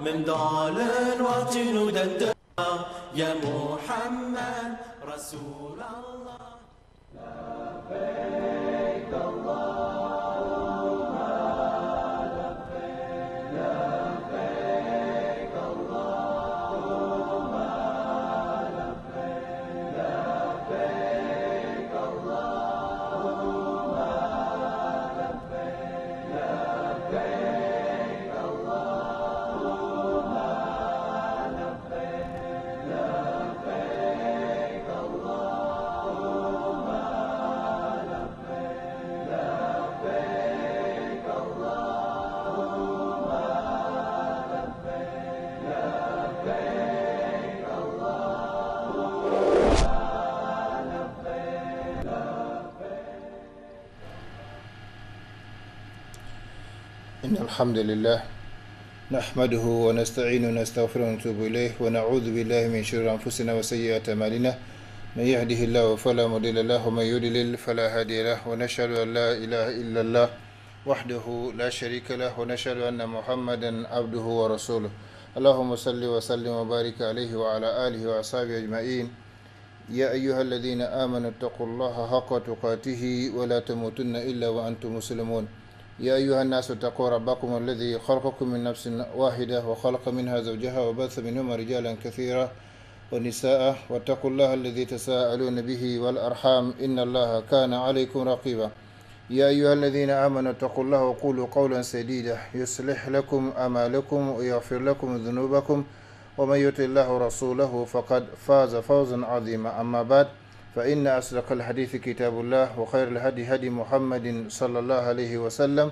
من ضال وجنود الدار يا محمد رسول الله. لبيك اللهم لبيك، لبيك اللهم لبيك، لبيك اللهم لبيك، لبيك اللهم لبيك، لبيك اللهم لبيك، لبيك اللهم لبيك، لبيك اللهم لبيك. إن الحمد لله نحمده ونستعينه ونستغفره ونتوب إليه ونعوذ بالله من شرور أنفسنا وسيئات أعمالنا. من يهده الله فلا مضل له ومن يضلل فلا هادي له، ونشهد أن لا إله إلا الله وحده لا شريك له، ونشهد أن محمدا عبده ورسوله. اللهم صل وسلم وبارك عليه وعلى آله وأصحابه أجمعين. يا أيها الذين آمنوا اتقوا الله حق تقاته ولا تموتن إلا وأنتم مسلمون. يا أيها الناس اتقوا ربكم الذي خلقكم من نفس واحدة وخلق منها زوجها وبث منهما رجالا كثيرا ونساء، واتقوا الله الذي تساءلون به والأرحام إن الله كان عليكم رقيبا. يا أيها الذين آمنوا اتقوا الله وقولوا قولا سديدا يصلح لكم أعمالكم ويغفر لكم ذنوبكم، ومن يطع الله ورسوله فقد فاز فوزا عظيما. أما بعد، فإن أصدق الحديث كتاب الله، وخير الهدي هدي محمد صلى الله عليه وسلم،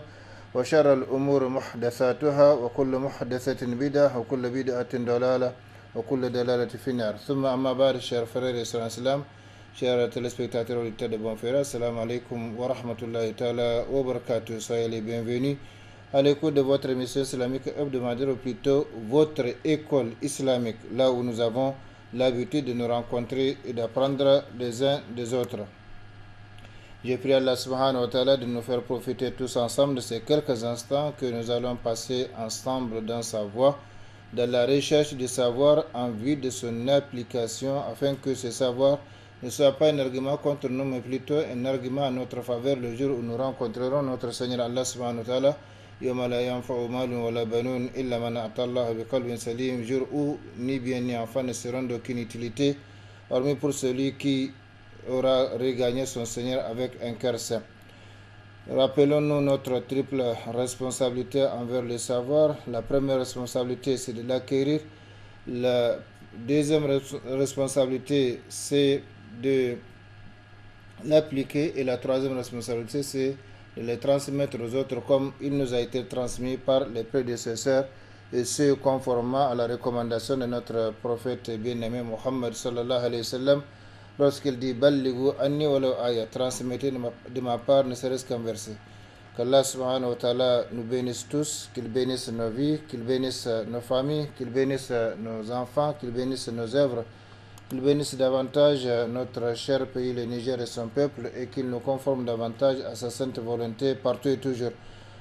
وشر الأمور محدثاتها، وكل محدثة بدعة، وكل بدعة ضلالة، وكل دلالة في النار. ثم أما بعد، chers frères et sœurs en islam, chers téléspectateurs auditeurs de Bonferré, assalamu alaikum wa rahmatullahi ta'ala wa barakatuh. Soyez les bienvenus à l'écoute de votre émission islamique hebdomadaire, ou plutôt votre école islamique, là où nous avons l'habitude de nous rencontrer et d'apprendre les uns des autres. J'ai prié Allah subhanahu wa ta'ala de nous faire profiter tous ensemble de ces quelques instants que nous allons passer ensemble dans sa voie, dans la recherche du savoir en vue de son application, afin que ce savoir ne soit pas un argument contre nous, mais plutôt un argument en notre faveur le jour où nous rencontrerons notre Seigneur Allah subhanahu wa ta'ala. يوم لا ينفع مال ولا بنون إلا من أتى الله بقلب سليم, jour où ni bien ni enfant ne seront d'aucune utilité, hormis pour celui qui aura regagné son Seigneur avec un cœur saint. Rappelons-nous notre triple responsabilité envers le savoir. La première responsabilité, c'est de l'acquérir. La deuxième responsabilité, c'est de l'appliquer. Et la troisième responsabilité, c'est de les transmettre aux autres comme il nous a été transmis par les prédécesseurs, et ce conformément à la recommandation de notre prophète bien-aimé Muhammad sallallahu alayhi wa sallam, lorsqu'il dit Ballighu anni walau aya, transmettez de ma part ne serait-ce qu'un verset. Qu'Allah subhanahu wa ta'ala nous bénisse tous, qu'il bénisse nos vies, qu'il bénisse nos familles, qu'il bénisse nos enfants, qu'il bénisse nos œuvres, qu'il bénisse davantage notre cher pays, le Niger et son peuple, et qu'il nous conforme davantage à sa sainte volonté partout et toujours.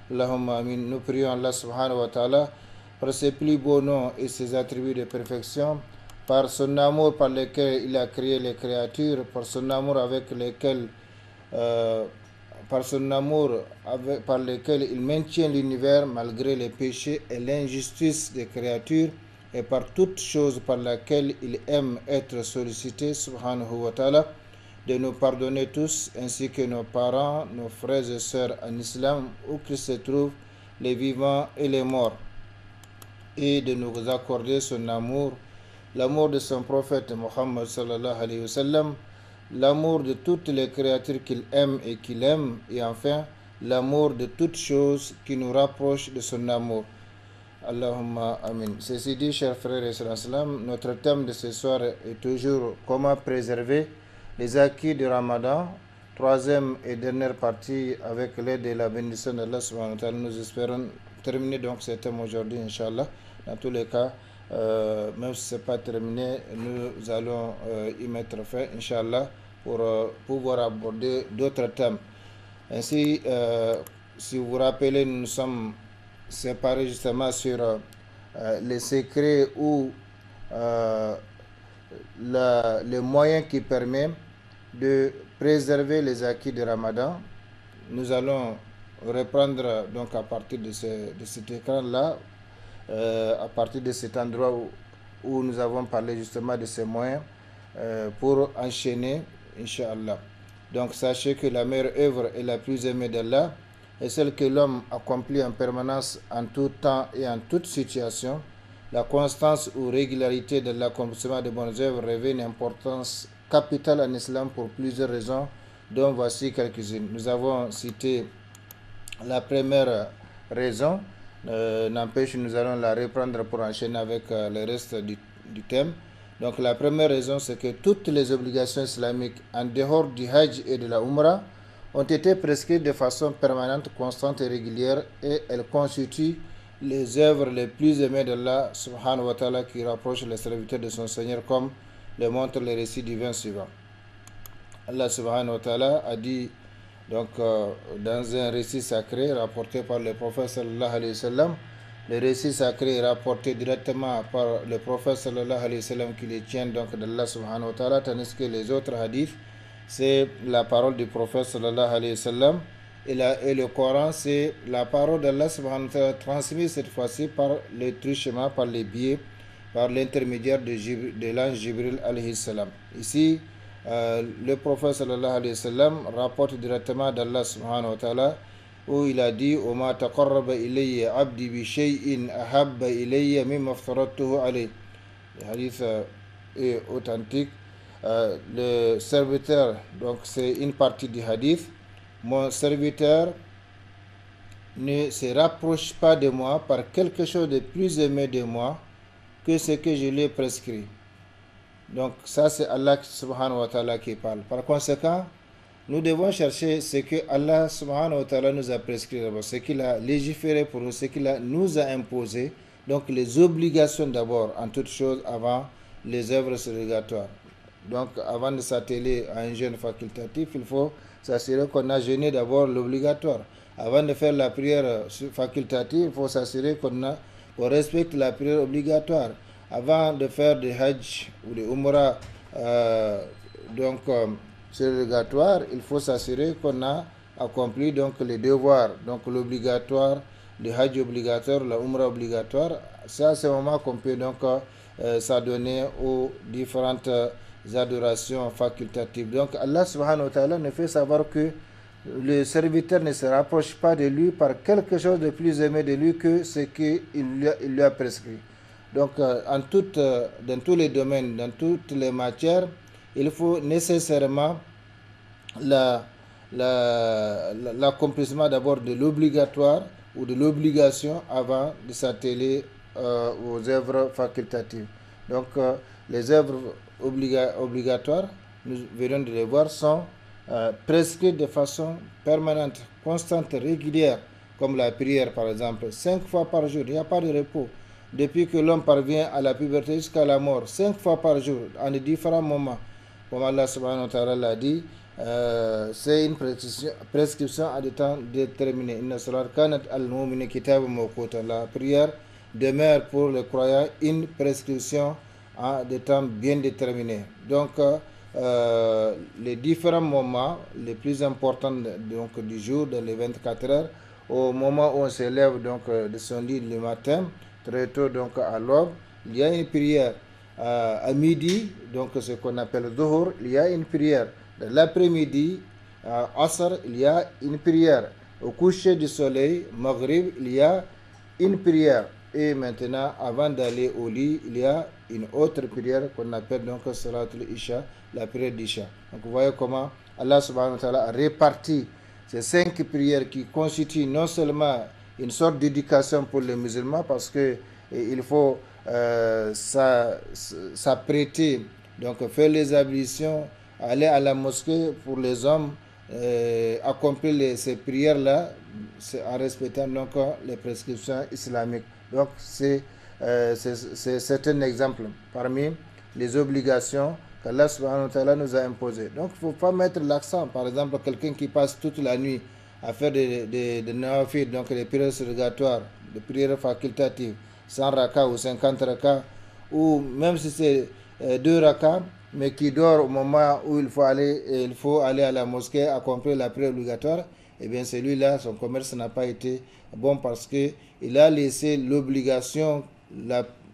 Allahumma amin. Nous prions Allah subhanahu wa ta'ala par ses plus beaux noms et ses attributs de perfection, par son amour par lequel il a créé les créatures, par son amour avec lesquels par lequel il maintient l'univers malgré les péchés et l'injustice des créatures, et par toute chose par laquelle il aime être sollicité, subhanahu wa ta'ala, de nous pardonner tous, ainsi que nos parents, nos frères et sœurs en islam, où qu'ils se trouvent, les vivants et les morts, et de nous accorder son amour, l'amour de son prophète Muhammad sallallahu alayhi wa sallam, l'amour de toutes les créatures qu'il aime et qu'il aime, et enfin l'amour de toutes choses qui nous rapprochent de son amour. Allahumma amin. Ceci dit, chers frères et sœurs en islam, notre thème de ce soir est toujours comment préserver les acquis du Ramadan. Troisième et dernière partie, avec l'aide et la bénédiction d'Allah subhanahu wa ta'ala. Nous espérons terminer donc ce thème aujourd'hui, Inch'Allah. Dans tous les cas, même si ce n'est pas terminé, nous allons y mettre fin, Inch'Allah, pour pouvoir aborder d'autres thèmes. Ainsi, si vous vous rappelez, nous nous sommes séparés justement sur les secrets ou les moyens qui permettent de préserver les acquis de Ramadan. Nous allons reprendre donc à partir de cet écran-là, à partir de cet endroit où nous avons parlé justement de ces moyens pour enchaîner, Inch'Allah. Donc sachez que la meilleure œuvre est la plus aimée d'Allah et celle que l'homme accomplit en permanence en tout temps et en toute situation. La constance ou régularité de l'accomplissement de bonnes œuvres revêt une importance capitale en islam pour plusieurs raisons, dont voici quelques-unes. Nous avons cité la première raison, n'empêche nous allons la reprendre pour enchaîner avec le reste du thème. Donc la première raison, c'est que toutes les obligations islamiques en dehors du Hajj et de la Umrah ont été prescrites de façon permanente, constante et régulière, et elles constituent les œuvres les plus aimées d'Allah subhanahu wa ta'ala qui rapprochent les serviteurs de son Seigneur, comme le montrent les récits divins suivants. Allah subhanahu wa ta'ala a dit donc dans un récit sacré rapporté par le prophète sallallahu alayhi wa sallam. Le récit sacré est rapporté directement par le prophète sallallahu alayhi wa sallam qui les tient donc d'Allah subhanahu wa ta'ala, tandis que les autres hadiths c'est la parole du prophète sallallahu alayhi wa sallam, et le Coran c'est la parole d'Allah subhanahu wa ta'ala transmise cette fois-ci par le truchement, par les biais, par l'intermédiaire de l'ange Jibril alayhi salam. Ici le prophète sallallahu alayhi wa sallam rapporte directement d'Allah subhanahu wa ta'ala, où il a dit « Oma taqarraba ilayya abdi bi shay'in ahabba ilayya mimma aftaratuhu alayh ». Le hadith est authentique. Le serviteur, donc c'est une partie du hadith, mon serviteur ne se rapproche pas de moi par quelque chose de plus aimé de moi que ce que je lui ai prescrit. Donc ça c'est Allah subhanahu wa ta'ala qui parle. Par conséquent, nous devons chercher ce que Allah subhanahu wa ta'ala nous a prescrit d'abord, ce qu'il a légiféré pour nous, ce qu'il nous a imposé. Donc les obligations d'abord, en toute chose, avant les œuvres surrogatoires. Donc avant de s'atteler à un jeûne facultatif, il faut s'assurer qu'on a jeûné d'abord l'obligatoire. Avant de faire la prière facultative, il faut s'assurer qu'on respecte la prière obligatoire. Avant de faire des hajj ou des umrah, surrogatoire, il faut s'assurer qu'on a accompli donc les devoirs, donc l'obligatoire, le hajj obligatoire, la umrah obligatoire. Ça, c'est le moment qu'on peut donc s'adonner aux différentes adorations facultatives. Donc Allah subhanahu wa ta'ala nous fait savoir que le serviteur ne se rapproche pas de lui par quelque chose de plus aimé de lui que ce qu'il lui a prescrit. Donc dans tous les domaines, dans toutes les matières, il faut nécessairement l'accomplissement d'abord de l'obligatoire ou de l'obligation avant de s'atteler aux œuvres facultatives. Donc les œuvres obligatoires, nous venons de les voir, sont prescrites de façon permanente, constante, régulière, comme la prière par exemple, 5 fois par jour, il n'y a pas de repos. Depuis que l'homme parvient à la puberté jusqu'à la mort, 5 fois par jour, en différents moments. Comme Allah subhanahu wa ta'ala l'a dit, c'est une prescription à des temps déterminés. La prière demeure pour les croyants une prescription à des temps bien déterminés. Donc, les différents moments les plus importants donc, du jour, dans les 24 heures, au moment où on se lève donc, de son lit le matin, très tôt donc à l'aube, il y a une prière. À midi, donc ce qu'on appelle Dhuhr, il y a une prière. Dans l'après-midi, à Asr, il y a une prière. Au coucher du soleil, Maghrib, il y a une prière. Et maintenant, avant d'aller au lit, il y a une autre prière qu'on appelle donc Salatul Isha, la prière d'Isha. Donc vous voyez comment Allah subhanahu wa ta'ala a réparti ces 5 prières qui constituent non seulement une sorte d'éducation pour les musulmans, parce que il faut s'apprêter, donc faire les ablutions, aller à la mosquée pour les hommes, accomplir ces prières-là en respectant donc les prescriptions islamiques. Donc c'est un exemple parmi les obligations qu'Allah subhanahu wa ta'ala nous a imposées. Donc il ne faut pas mettre l'accent, par exemple, quelqu'un qui passe toute la nuit à faire des nawafil, donc des prières surrogatoires, des prières facultatives, 100 raka ou 50 raka, ou même si c'est 2 raka, mais qui dort au moment où il faut aller à la mosquée accomplir la prière obligatoire, eh bien celui-là, son commerce n'a pas été bon parce qu'il a laissé l'obligation,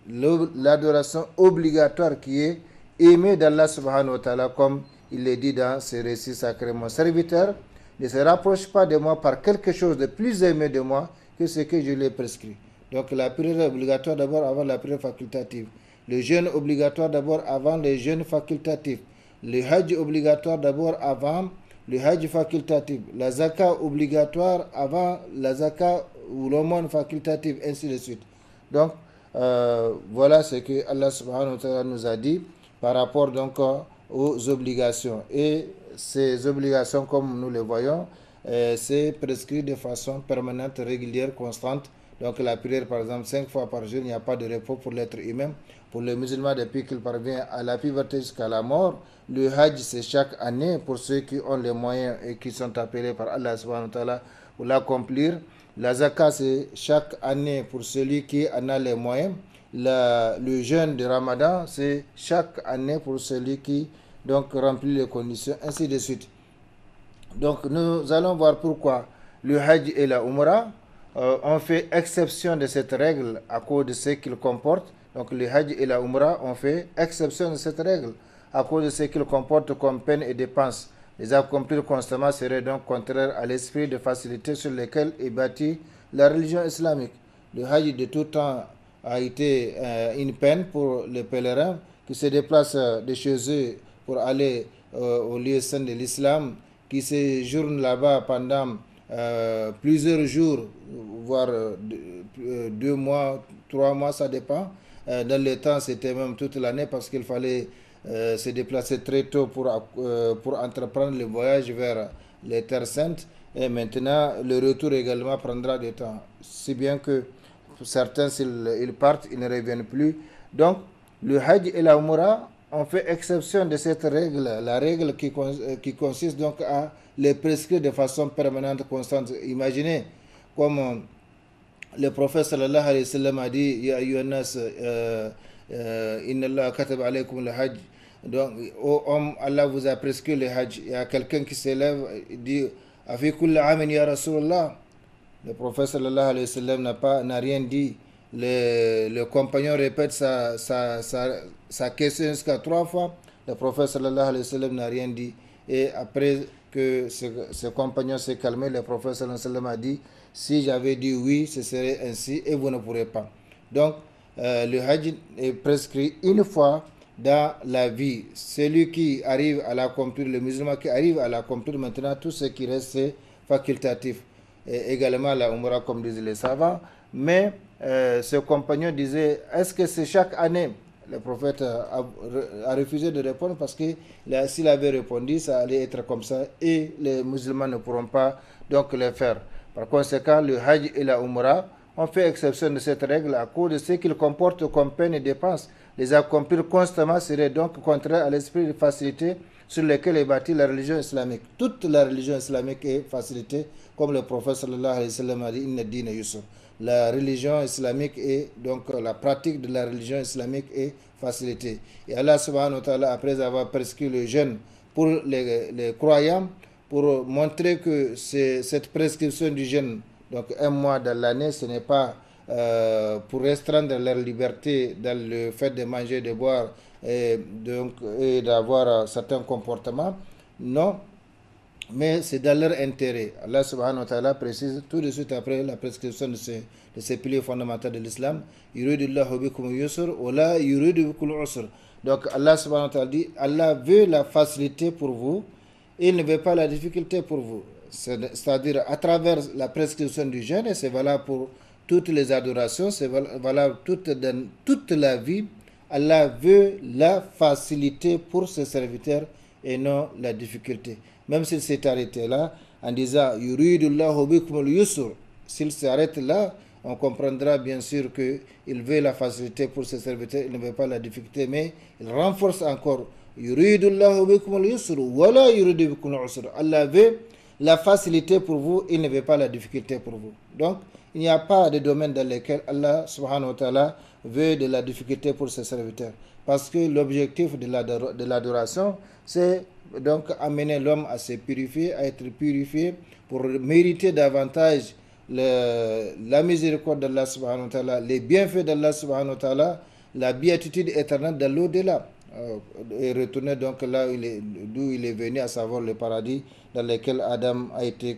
l'adoration obligatoire qui est aimée d'Allah subhanahu wa ta'ala, comme il le dit dans ses récits sacrés. Mon serviteur ne se rapproche pas de moi par quelque chose de plus aimé de moi que ce que je lui ai prescrit. Donc la prière obligatoire d'abord avant la prière facultative. Le jeûne obligatoire d'abord avant le jeûne facultatif. Le hajj obligatoire d'abord avant le hajj facultatif. La zakat obligatoire avant la zakat ou l'aumône facultative, ainsi de suite. Donc, voilà ce que Allah subhanahu wa ta'ala nous a dit par rapport donc aux obligations. Et ces obligations, comme nous le voyons, c'est prescrit de façon permanente, régulière, constante. Donc la prière, par exemple, 5 fois par jour, il n'y a pas de repos pour l'être humain. Pour le musulman, depuis qu'il parvient à la puberté jusqu'à la mort, le hajj, c'est chaque année pour ceux qui ont les moyens et qui sont appelés par Allah subhanahu wa ta'ala pour l'accomplir. La zakat, c'est chaque année pour celui qui en a les moyens. Le jeûne de Ramadan, c'est chaque année pour celui qui donc remplit les conditions, ainsi de suite. Donc nous allons voir pourquoi le hajj et la umrah ont fait exception de cette règle à cause de ce qu'ils comportent. Donc le hajj et la umrah ont fait exception de cette règle à cause de ce qu'ils comportent comme peine et dépenses. Les accomplir constamment serait donc contraire à l'esprit de facilité sur lequel est bâtie la religion islamique. Le hajj de tout temps a été une peine pour les pèlerins qui se déplacent de chez eux pour aller au lieu saint de l'islam, qui séjournent là-bas pendant plusieurs jours, voire 2 mois, 3 mois, ça dépend. Dans le temps, c'était même toute l'année parce qu'il fallait se déplacer très tôt pour entreprendre le voyage vers les terres saintes. Et maintenant, le retour également prendra du temps. Si bien que pour certains, s'ils partent, ils ne reviennent plus. Donc, le hajj et la umrah ont fait exception de cette règle, la règle qui consiste donc à les prescrire de façon permanente, constante. Imaginez, comme le prophète sallallahu alayhi wa sallam a dit, Ya ayyuhan nas, inna Allah kataba alaykum le hajj. Donc, ô homme, Allah vous a prescrit le hajj. Il y a quelqu'un qui s'élève et dit, Afi kulli amin ya Rasulallah. Le prophète sallallahu alayhi wa sallam n'a rien dit. Le compagnon répète sa question jusqu'à 3 fois. Le prophète sallallahu alayhi wa sallam n'a rien dit. Et après que ce compagnon s'est calmé, le prophète sallallahu alayhi wa sallam a dit, si j'avais dit oui, ce serait ainsi et vous ne pourrez pas. Donc, le hajj est prescrit une fois dans la vie. Celui qui arrive à l'accomplir, le musulman qui arrive à l'accomplir, maintenant tout ce qui reste c'est facultatif. Et également la umrah comme disaient les savants. Mais ce compagnon disait, est-ce que c'est chaque année? Le prophète a refusé de répondre parce que s'il avait répondu, ça allait être comme ça et les musulmans ne pourront pas donc le faire. Par conséquent, le hajj et la umrah ont fait exception de cette règle à cause de ce qu'ils comportent comme peine et dépenses. Les accomplir constamment serait donc contraire à l'esprit de facilité sur lequel est bâtie la religion islamique. Toute la religion islamique est facilitée, comme le prophète sallallahu alayhi wa sallam a dit, Inna dina yusr. La religion islamique est donc la pratique de la religion islamique est facilitée. Et Allah subhanahu wa ta'ala, après avoir prescrit le jeûne pour les croyants, pour montrer que cette prescription du jeûne, donc 1 mois dans l'année, ce n'est pas pour restreindre leur liberté dans le fait de manger, de boire et d'avoir certains comportements. Non, mais c'est dans leur intérêt. Allah subhanahu wa ta'ala précise tout de suite après la prescription de ces piliers fondamentaux de l'islam. Yuridullahu bikum yusr wa la yuridu bikum usr. Donc Allah subhanahu wa ta'ala dit, Allah veut la facilité pour vous, et il ne veut pas la difficulté pour vous. C'est-à-dire à travers la prescription du jeûne, et c'est valable pour toutes les adorations, c'est valable dans toute la vie. Allah veut la facilité pour ses serviteurs et non la difficulté. Même s'il s'est arrêté là, en disant Yuridullahu bikumul yusr, s'il s'arrête là, on comprendra bien sûr qu'il veut la facilité pour ses serviteurs, il ne veut pas la difficulté, mais il renforce encore Yuridullahu bikumul yusr, wala yuridu bikumul usr. Allah veut la facilité pour vous, il ne veut pas la difficulté pour vous. Donc, il n'y a pas de domaine dans lequel Allah subhanahu wa ta'ala veut de la difficulté pour ses serviteurs. Parce que l'objectif de l'adoration, c'est donc amener l'homme à se purifier, à être purifié pour mériter davantage la miséricorde d'Allah subhanahu wa ta'ala, les bienfaits d'Allah subhanahu wa ta'ala, la béatitude éternelle de l'au-delà. Et retourner donc là d'où il est venu, à savoir le paradis dans lequel Adam a été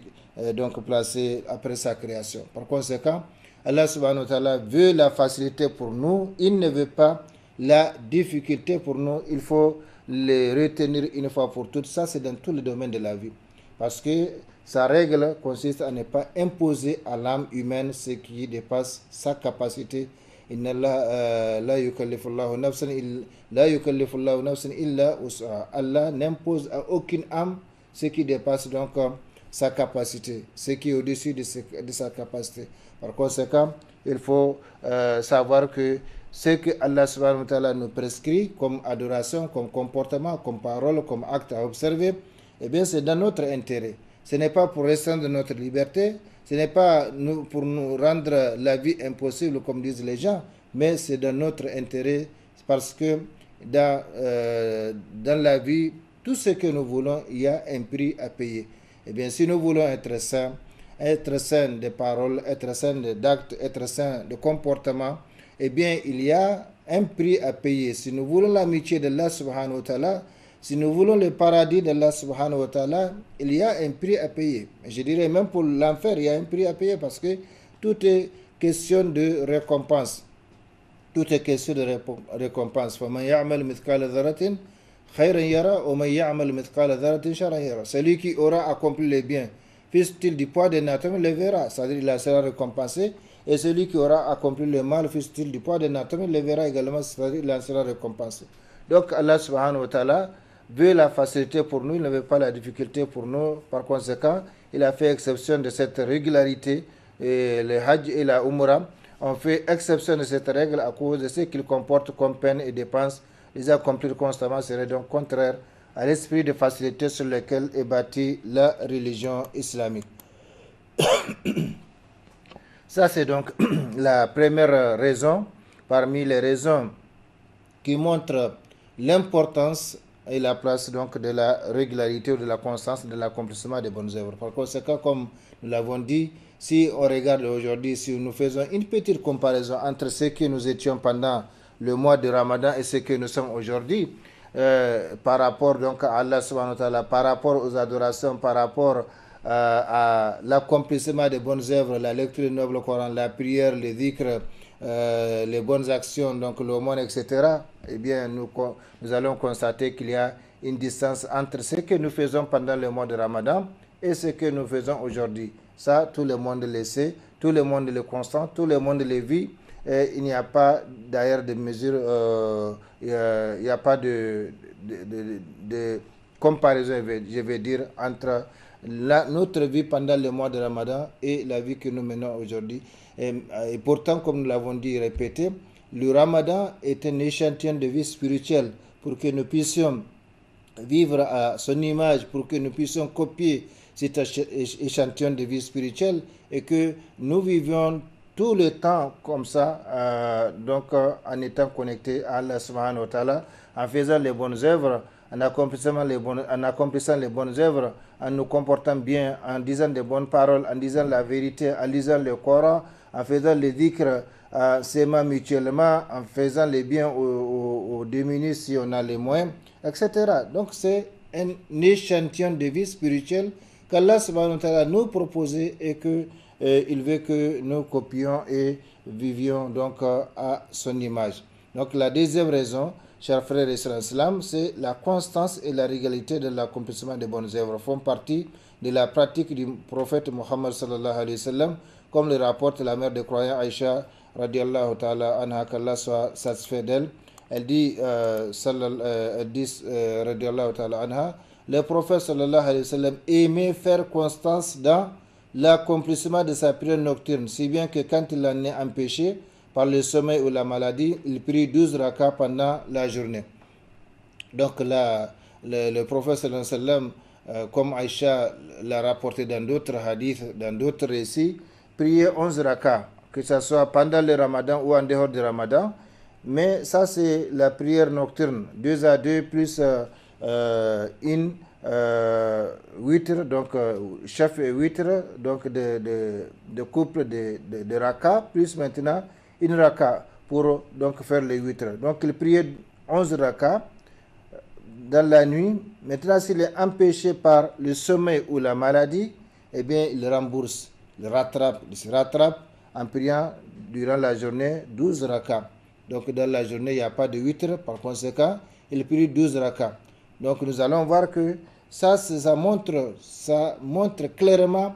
donc placé après sa création. Par conséquent, Allah subhanahu wa ta'ala veut la facilité pour nous, il ne veut pas la difficulté pour nous, il faut les retenir une fois pour toutes. Ça, c'est dans tous les domaines de la vie. Parce que sa règle consiste à ne pas imposer à l'âme humaine ce qui dépasse sa capacité. Inna la yukallifullahu nafsan illa wus'aha. Allah n'impose à aucune âme ce qui dépasse donc sa capacité, ce qui est au-dessus de sa capacité. Par conséquent, il faut savoir que ce que Allah subhanahu wa ta'ala nous prescrit comme adoration, comme comportement, comme parole, comme acte à observer, eh bien c'est dans notre intérêt. Ce n'est pas pour restreindre notre liberté, ce n'est pas pour nous rendre la vie impossible comme disent les gens, mais c'est dans notre intérêt parce que dans la vie, tout ce que nous voulons, il y a un prix à payer. Eh bien, si nous voulons être saints de paroles, être saints d'actes, être saints de comportement, eh bien, il y a un prix à payer. Si nous voulons l'amitié d'Allah subhanahu wa ta'ala, si nous voulons le paradis d'Allah subhanahu wa ta'ala, il y a un prix à payer. Je dirais même pour l'enfer, il y a un prix à payer parce que tout est question de récompense. Tout est question de récompense. فَمَنْ يَعْمَلْ مِثْقَالَ ذَرَّةٍ خَيْرًا يَرَى وَمَنْ يَعْمَلْ مِثْقَالَ ذَرَّةٍ شَرًّا يَرَى. Celui qui aura accompli les biens, fût-il du poids d'un atome, le verra. C'est-à-dire qu'il sera récompensé. Et celui qui aura accompli le mal, fût-il du poids d'un atome, il le verra également. C'est-à-dire qu'il sera récompensé. Donc Allah subhanahu wa ta'ala veut la facilité pour nous, il ne veut pas la difficulté pour nous. Par conséquent, il a fait exception de cette régularité, et le Hajj et la Umrah. On fait exception de cette règle à cause de ce qu'il comporte comme peine et dépenses. Les accomplir constamment serait donc contraire à l'esprit de facilité sur lequel est bâtie la religion islamique. Ça, c'est donc la première raison, parmi les raisons qui montrent l'importance et la place donc de la régularité ou de la constance de l'accomplissement des bonnes œuvres. Par conséquent, comme nous l'avons dit, si on regarde aujourd'hui, si nous faisons une petite comparaison entre ce que nous étions pendant le mois de Ramadan et ce que nous sommes aujourd'hui, par rapport donc à Allah subhanahu wa ta'ala, par rapport aux adorations, par rapport à l'accomplissement des bonnes œuvres, la lecture du noble Coran, la prière, les dhikr, les bonnes actions, donc l'aumône, etc., eh bien, nous allons constater qu'il y a une distance entre ce que nous faisons pendant le mois de Ramadan et ce que nous faisons aujourd'hui. Ça, tout le monde le sait, tout le monde le constate, tout le monde le vit. Et il n'y a pas d'ailleurs de mesure, il n'y a pas de comparaison, je vais dire, entre notre vie pendant le mois de Ramadan et la vie que nous menons aujourd'hui. Et pourtant, comme nous l'avons dit et répété, le Ramadan est un échantillon de vie spirituelle pour que nous puissions vivre à son image, pour que nous puissions copier cet échantillon de vie spirituelle et que nous vivions tout le temps comme ça, donc en étant connectés à Allah subhanahu wa ta'ala, en faisant les bonnes œuvres, en accomplissant les bonnes œuvres, en nous comportant bien, en disant des bonnes paroles, en disant la vérité, en lisant le Coran, en faisant les dhikr, en s'aimant mutuellement, en faisant les biens aux démunis si on a les moyens, etc. Donc c'est un échantillon de vie spirituelle qu'Allah subhanahu wa ta'ala nous proposait et que il veut que nous copions et vivions donc à son image. Donc la deuxième raison, chers frères et sœurs islam, c'est la constance et la régularité de l'accomplissement des bonnes œuvres font partie de la pratique du prophète Mohammed sallallahu alayhi wa sallam, comme le rapporte la mère des croyants Aïcha radiallahu ta'ala anha, qu'Allah soit satisfait d'elle. Elle dit, radiallahu ta'ala anha, le prophète sallallahu alayhi wa sallam aimait faire constance dans l'accomplissement de sa prière nocturne, si bien que quand il en est empêché par le sommeil ou la maladie, il prie 12 rakats pendant la journée. Donc là, le prophète sallallahu alayhi wa sallam comme Aïcha l'a rapporté dans d'autres hadiths, dans d'autres récits, prier 11 rakats, que ce soit pendant le ramadan ou en dehors du ramadan. Mais ça, c'est la prière nocturne, 2 à 2 plus une witr, donc chef et witr, donc de couple de raka, plus maintenant une raka pour donc faire les witr. Donc il priait 11 raka dans la nuit. Maintenant, s'il est empêché par le sommeil ou la maladie, eh bien il rembourse, il se rattrape en priant durant la journée 12 raka. Donc dans la journée, il n'y a pas de witr, par conséquent, il prie 12 raka. Donc nous allons voir que ça montre clairement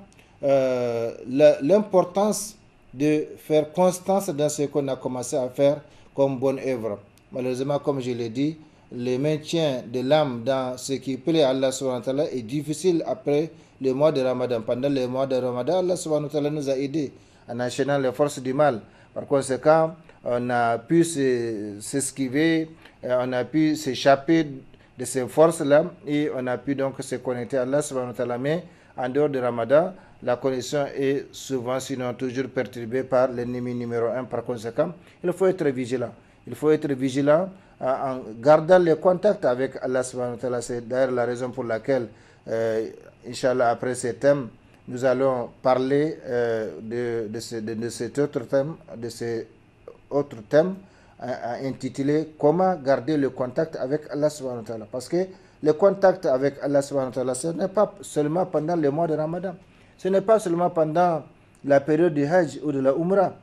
l'importance de faire constance dans ce qu'on a commencé à faire comme bonne œuvre. Malheureusement, comme je l'ai dit, le maintien de l'âme dans ce qui plaît à Allah subhanahu wa ta'ala est difficile après le mois de Ramadan. Pendant le mois de Ramadan, Allah subhanahu wa ta'ala nous a aidés en enchaînant les forces du mal. Par conséquent, on a pu s'esquiver, on a pu s'échapper de ces forces-là et on a pu donc se connecter à Allah subhanahu wa ta'ala. Mais en dehors de Ramadan, la connexion est souvent, sinon toujours perturbée par l'ennemi numéro 1. Par conséquent, il faut être vigilant. Il faut être vigilant en gardant les contacts avec Allah subhanahu wa ta'ala. C'est d'ailleurs la raison pour laquelle, Inch'Allah, après ces thèmes, nous allons parler de cet autre thème, intitulé Comment garder le contact avec Allah subhanahu wa ta'ala. Parce que le contact avec Allah subhanahu wa ta'ala, ce n'est pas seulement pendant le mois de Ramadan. Ce n'est pas seulement pendant la période du Hajj ou de la Umrah.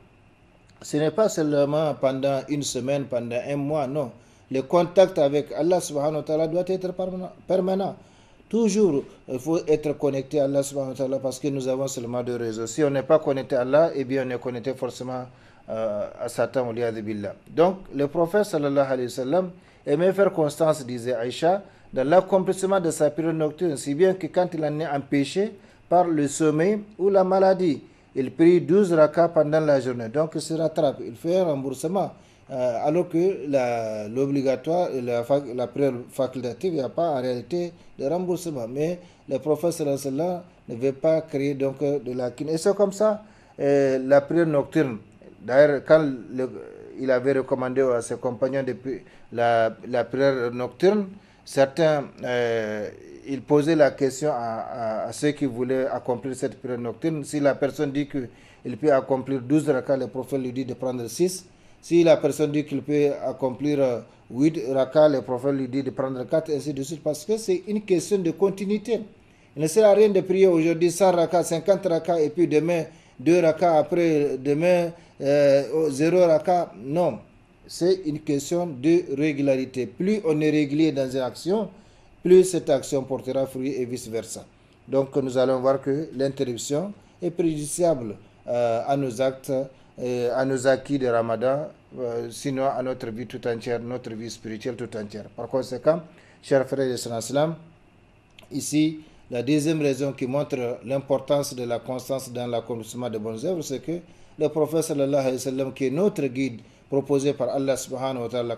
Ce n'est pas seulement pendant une semaine, pendant un mois, non. Le contact avec Allah subhanahu wa ta'ala doit être permanent. Toujours, il faut être connecté à Allah subhanahu wa ta'ala parce que nous avons seulement 2 réseaux. Si on n'est pas connecté à Allah, eh bien on est connecté forcément à Satan, billah. Donc, le prophète sallallahu alayhi wa sallam aimait faire constance, disait Aïcha, dans l'accomplissement de sa prière nocturne, si bien que quand il en est empêché par le sommeil ou la maladie, il prie 12 rakats pendant la journée. Donc, il se rattrape, il fait un remboursement. Alors que l'obligatoire, la prière facultative, il n'y a pas en réalité de remboursement. Mais le prophète sallallahu alayhi wa sallam ne veut pas créer donc de la kin. Et c'est comme ça, la prière nocturne. D'ailleurs, quand il avait recommandé à ses compagnons la prière nocturne, certains, ils posaient la question à ceux qui voulaient accomplir cette prière nocturne. Si la personne dit qu'il peut accomplir 12 rakats, le prophète lui dit de prendre 6. Si la personne dit qu'il peut accomplir 8 rakats, le prophète lui dit de prendre 4, ainsi de suite, parce que c'est une question de continuité. Il ne sert à rien de prier aujourd'hui 100 rakats, 50 rakats, et puis demain 2 rakats, après demain 0 rakats. Non, c'est une question de régularité. Plus on est régulier dans une action, plus cette action portera fruit et vice-versa. Donc nous allons voir que l'interruption est préjudiciable à nos actes, à nos acquis de Ramadan, sinon à notre vie tout entière, notre vie spirituelle tout entière. Par conséquent, chers frères et sœurs, ici, la deuxième raison qui montre l'importance de la constance dans l'accomplissement de bonnes œuvres, c'est que le prophète sallallahu alayhi wa sallam, qui est notre guide proposé par Allah subhanahu wa ta'ala,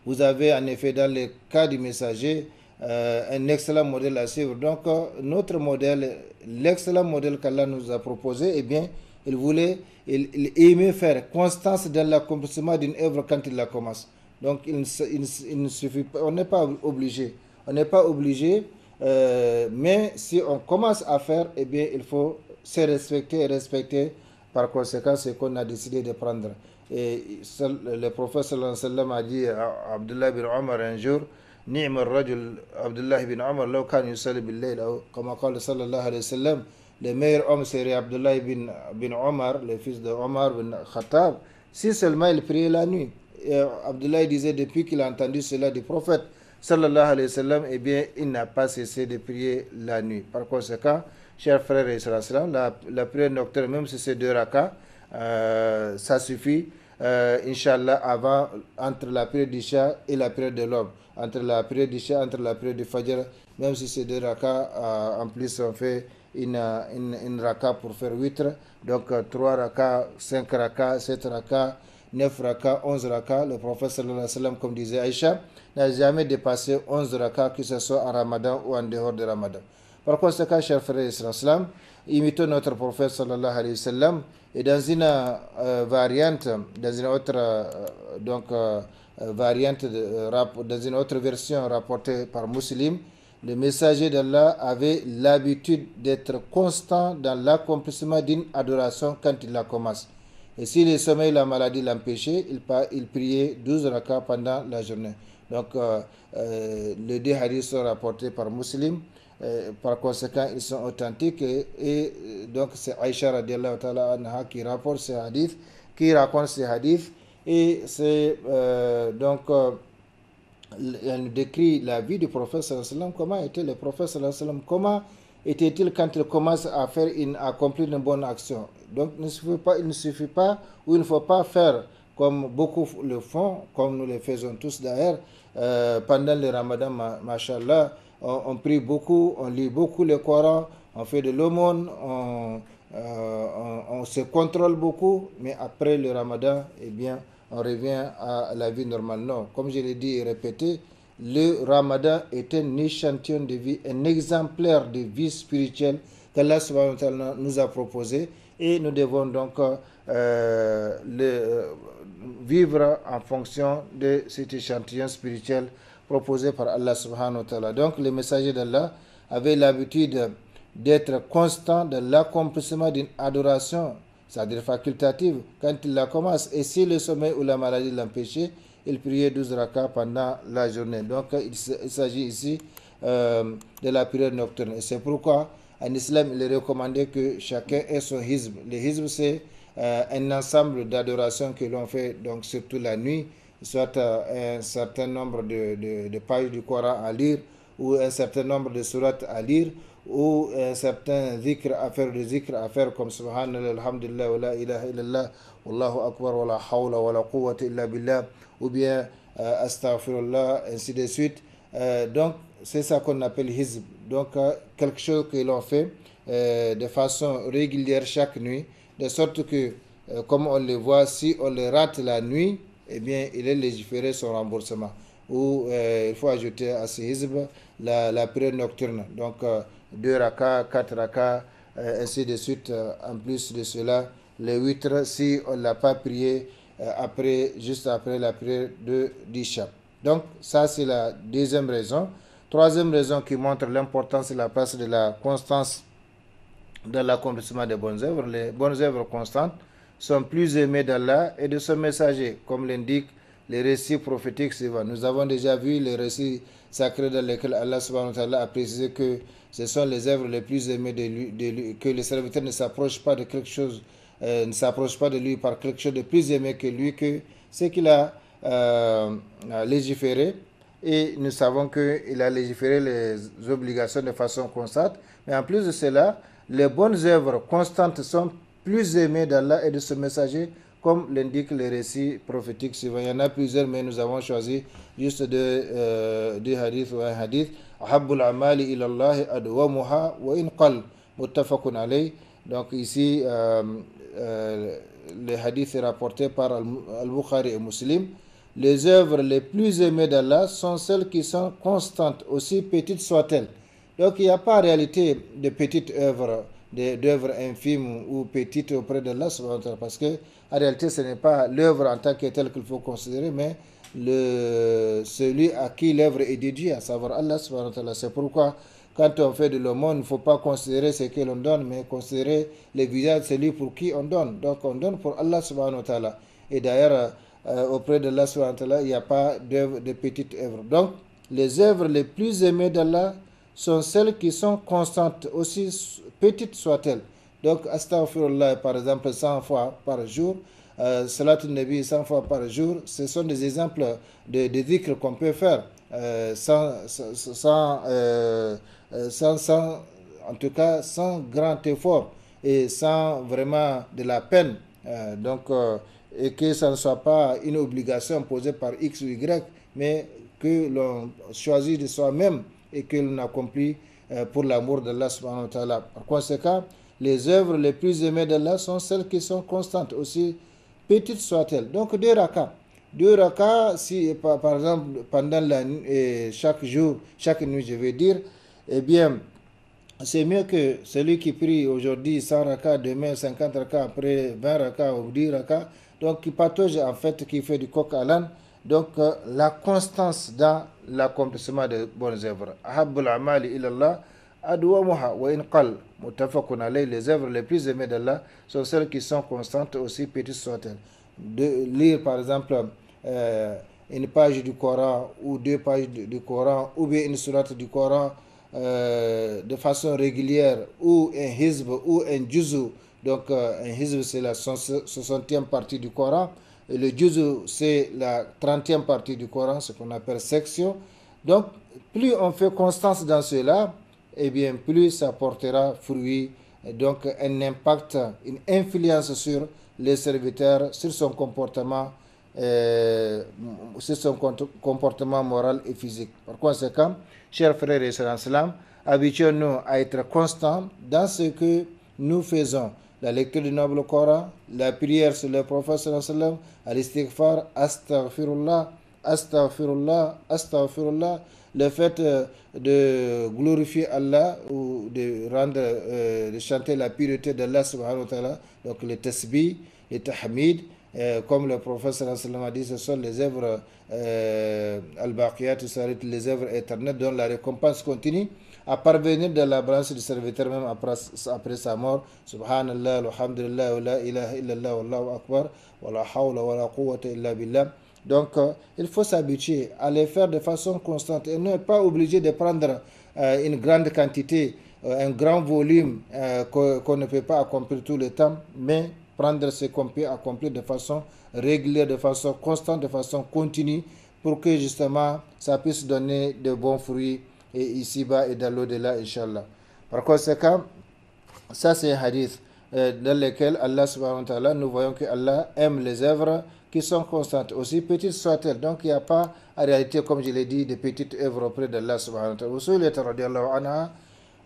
vous avez en effet dans le cas du messager un excellent modèle à suivre. Donc notre modèle, l'excellent modèle qu'Allah nous a proposé, eh bien il aimait faire constance dans l'accomplissement d'une œuvre quand il la commence. Donc il ne suffit pas, on n'est pas obligé. Mais si on commence à faire, eh bien il faut se respecter et respecter par conséquent ce qu'on a décidé de prendre. Et le prophète sallallahu alayhi wa sallam a dit à Abdullah bin Omar un jour, نعم الرجل عبد الله بن عمر لو كان يصلي بالليل أو كما قال صلى الله عليه وسلم. Le meilleur homme serait Abdullah bin Omar, le fils de Omar bin Khattab, si seulement il priait la nuit. Et Abdullah disait depuis qu'il a entendu cela du prophète sallallahu alayhi wa sallam, eh bien il n'a pas cessé de prier la nuit. Par conséquent, chers frères et sœurs, la prière nocturne, même si c'est 2 rakats, ça suffit, Inch'Allah, entre la prière d'Isha et la prière de l'aube. Entre la prière d'Isha, entre la prière du Fajr, même si c'est 2 rakats, en plus on fait une raka pour faire 8, donc 3 rakats, 5 rakats, 7 rakats, 9 rakas, 11 rakas. Le prophète sallallahu alayhi wa sallam, comme disait Aïcha, n'a jamais dépassé 11 rakas, que ce soit en Ramadan ou en dehors de Ramadan. Par conséquent, chers frères et sœurs, imitons notre prophète sallallahu alayhi wa sallam, et dans une variante, dans une autre variante, dans une autre version rapportée par Muslim, le messager d'Allah avait l'habitude d'être constant dans l'accomplissement d'une adoration quand il la commence. Et si le sommeil, la maladie l'empêchait, il priait 12 rakats pendant la journée. Donc, les deux hadiths sont rapportés par Muslim. Par conséquent, ils sont authentiques. Et donc, c'est Aïcha radiallahu ta'ala anha qui rapporte ces hadiths, qui raconte ces hadiths. Et c'est elle décrit la vie du prophète sallallahu alayhi wa sallam. Comment était le prophète sallallahu alayhi wa sallam? Comment était-il quand il commence à accomplir une bonne action? Donc il ne suffit pas, ou il ne faut pas faire comme beaucoup le font, comme nous le faisons tous d'ailleurs, pendant le Ramadan, mashallah, on prie beaucoup, on lit beaucoup le Coran, on fait de l'aumône, on se contrôle beaucoup, mais après le Ramadan, eh bien, on revient à la vie normale. Non, comme je l'ai dit et répété, le Ramadan est un échantillon de vie, un exemplaire de vie spirituelle qu'Allah subhanahu wa ta'ala nous a proposé, et nous devons donc vivre en fonction de cet échantillon spirituel proposé par Allah subhanahu wa ta'ala. Donc le messager d'Allah avait l'habitude d'être constant dans l'accomplissement d'une adoration, c'est-à-dire facultative, quand il la commence. Et si le sommeil ou la maladie l'empêchait, il priait 12 rakats pendant la journée. Donc il s'agit ici de la prière nocturne. Et c'est pourquoi en islam, il est recommandé que chacun ait son hizb. Le hizb, c'est un ensemble d'adorations que l'on fait, donc surtout la nuit, soit un certain nombre de pages du Coran à lire, ou un certain nombre de sourates à lire, ou un certain zikr à faire comme subhanallah, alhamdulillah, wa la ilaha illallah, wallahu akbar, wa la hawla, wa la quwwata illa billah, ou bien astaghfirullah, ainsi de suite. Donc, c'est ça qu'on appelle hizb. Donc, quelque chose que l'on fait de façon régulière chaque nuit, de sorte que, comme on le voit, si on le rate la nuit, eh bien, il est légiféré son remboursement. Ou il faut ajouter à ce hizb la prière nocturne. Donc, 2 rakats, 4 rakats, ainsi de suite. En plus de cela, les 8 si on ne l'a pas prié juste après la prière de d'Isha. Donc, ça, c'est la deuxième raison. Troisième raison qui montre l'importance et la place de la constance dans l'accomplissement des bonnes œuvres. Les bonnes œuvres constantes sont plus aimées d'Allah et de son messager, comme l'indiquent les récits prophétiques suivants. Nous avons déjà vu les récits sacrés dans lesquels Allah subhanahu wa ta'ala a précisé que ce sont les œuvres les plus aimées de lui, que le serviteur ne s'approche pas de quelque chose, ne s'approche pas de lui par quelque chose de plus aimé que lui, que ce qu'il a légiféré. Et nous savons qu'il a légiféré les obligations de façon constante. Mais en plus de cela, les bonnes œuvres constantes sont plus aimées d'Allah et de ce messager, comme l'indiquent les récits prophétiques suivants. Il y en a plusieurs, mais nous avons choisi juste deux hadiths ou un hadith. Ahabbul amali ilallahi adwamuha wa in qal, muttafaqun alayh. Donc ici, le hadith est rapporté par Al-Bukhari et Muslim. Les œuvres les plus aimées d'Allah sont celles qui sont constantes, aussi petites soient-elles. Donc il n'y a pas en réalité de petites œuvres, d'œuvres infimes ou petites auprès d'Allah, parce que en réalité ce n'est pas l'œuvre en tant que telle qu'il faut considérer, mais celui à qui l'œuvre est dédiée, à savoir Allah. C'est pourquoi quand on fait de l'aumône, il ne faut pas considérer ce que l'on donne, mais considérer le visage de celui pour qui on donne. Donc on donne pour Allah subhanahu wa ta'ala. Et d'ailleurs, auprès d'Allah subhanahu wa ta'ala, il n'y a pas d'œuvre de petites œuvres. Donc, les œuvres les plus aimées d'Allah sont celles qui sont constantes, aussi petites soient-elles. Donc, astaghfirullah, par exemple, 100 fois par jour, salat al-nabi 100 fois par jour, ce sont des exemples de dhikr qu'on peut faire en tout cas, sans grand effort et sans vraiment de la peine. Et que ça ne soit pas une obligation imposée par X ou Y, mais que l'on choisit de soi-même et que l'on accomplit pour l'amour d'Allah subhanahu wa ta'ala. Par conséquent, les œuvres les plus aimées d'Allah sont celles qui sont constantes, aussi petite soit-elle. Donc 2 rakas. 2 rakas, si par exemple pendant chaque jour, chaque nuit, je veux dire, eh bien, c'est mieux que celui qui prie aujourd'hui 100 rakas, demain 50 rakas, après 20 rakas ou 10 rakas. Donc, qui patauge en fait, qui fait du coq à l'âne. Donc, la constance dans l'accomplissement de bonnes œuvres. Ahabbul amali ilallah adwamuha wa in qal muttafaqun alayhi. Les œuvres les plus aimées d'Allah sont celles qui sont constantes, aussi petites soient-elles. De lire par exemple une page du Coran ou 2 pages du Coran ou bien une sourate du Coran de façon régulière, ou un hizb ou un juzu. Donc un hizb c'est la 60e partie du Coran et le juzu c'est la 30e partie du Coran, ce qu'on appelle section. Donc plus on fait constance dans cela, et bien plus ça portera fruit, et donc un impact, une influence sur les serviteurs, sur son comportement moral et physique. Par conséquent, chers frères et sœurs en islam, habituons-nous à être constants dans ce que nous faisons. La lecture du noble Coran, la prière sur le prophète sallallahu alayhi wa sallam, al-istighfar, astaghfirullah, astaghfirullah, astaghfirullah, le fait de glorifier Allah ou de chanter la pureté d'Allah subhanahu wa ta'ala, donc le tasbih, le tahmid, comme le prophète sallallahu alayhi wa sallam a dit, ce sont les œuvres al-baqiyat, les œuvres éternelles dont la récompense continue à parvenir de la branche du serviteur même après sa mort. Subhanallah, alhamdulillah, wa la ilaha illallah, wallahu akbar, wa la hawla wa la quwwata illa billah. Donc, il faut s'habituer à les faire de façon constante et ne pas obligé de prendre une grande quantité, un grand volume qu'on ne peut pas accomplir tout le temps, mais prendre ce qu'on peut accomplir de façon régulière, de façon constante, de façon continue, pour que justement ça puisse donner de bons fruits et ici-bas et dans l'au-delà, Inch'Allah. Par conséquent, ça c'est un hadith dans lequel Allah subhanahu wa ta'ala, nous voyons que Allah aime les œuvres qui sont constantes, aussi petites soient-elles. Donc il n'y a pas en réalité, comme je l'ai dit, de petites œuvres auprès d'Allah subhanahu wa ta'ala. Rasulullah radiyallahu anha,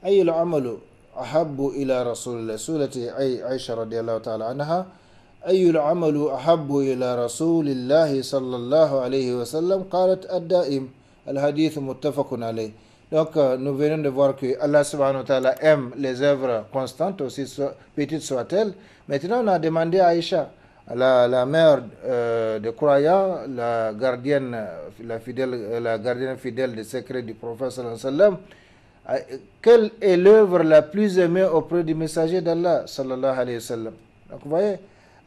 ayyul amalu ahabbu ila rasulillah. Sulati Aisha radiyallahu ta'ala anha, ayyul amalu ahabbu ila rasulillah sallallahu alayhi wa sallam, qalat ad-da'im. Al-hadith muttafaqun alayh. Donc, nous venons de voir que Allah subhanahu wa ta'ala aime les œuvres constantes, aussi petites soient-elles. Maintenant, on a demandé à Aïcha, la mère des croyants, la gardienne fidèle des secrets du prophète sallallahu alayhi wa sallam, quelle est l'œuvre la plus aimée auprès du messager d'Allah sallallahu alayhi wa sallam. Donc, vous voyez,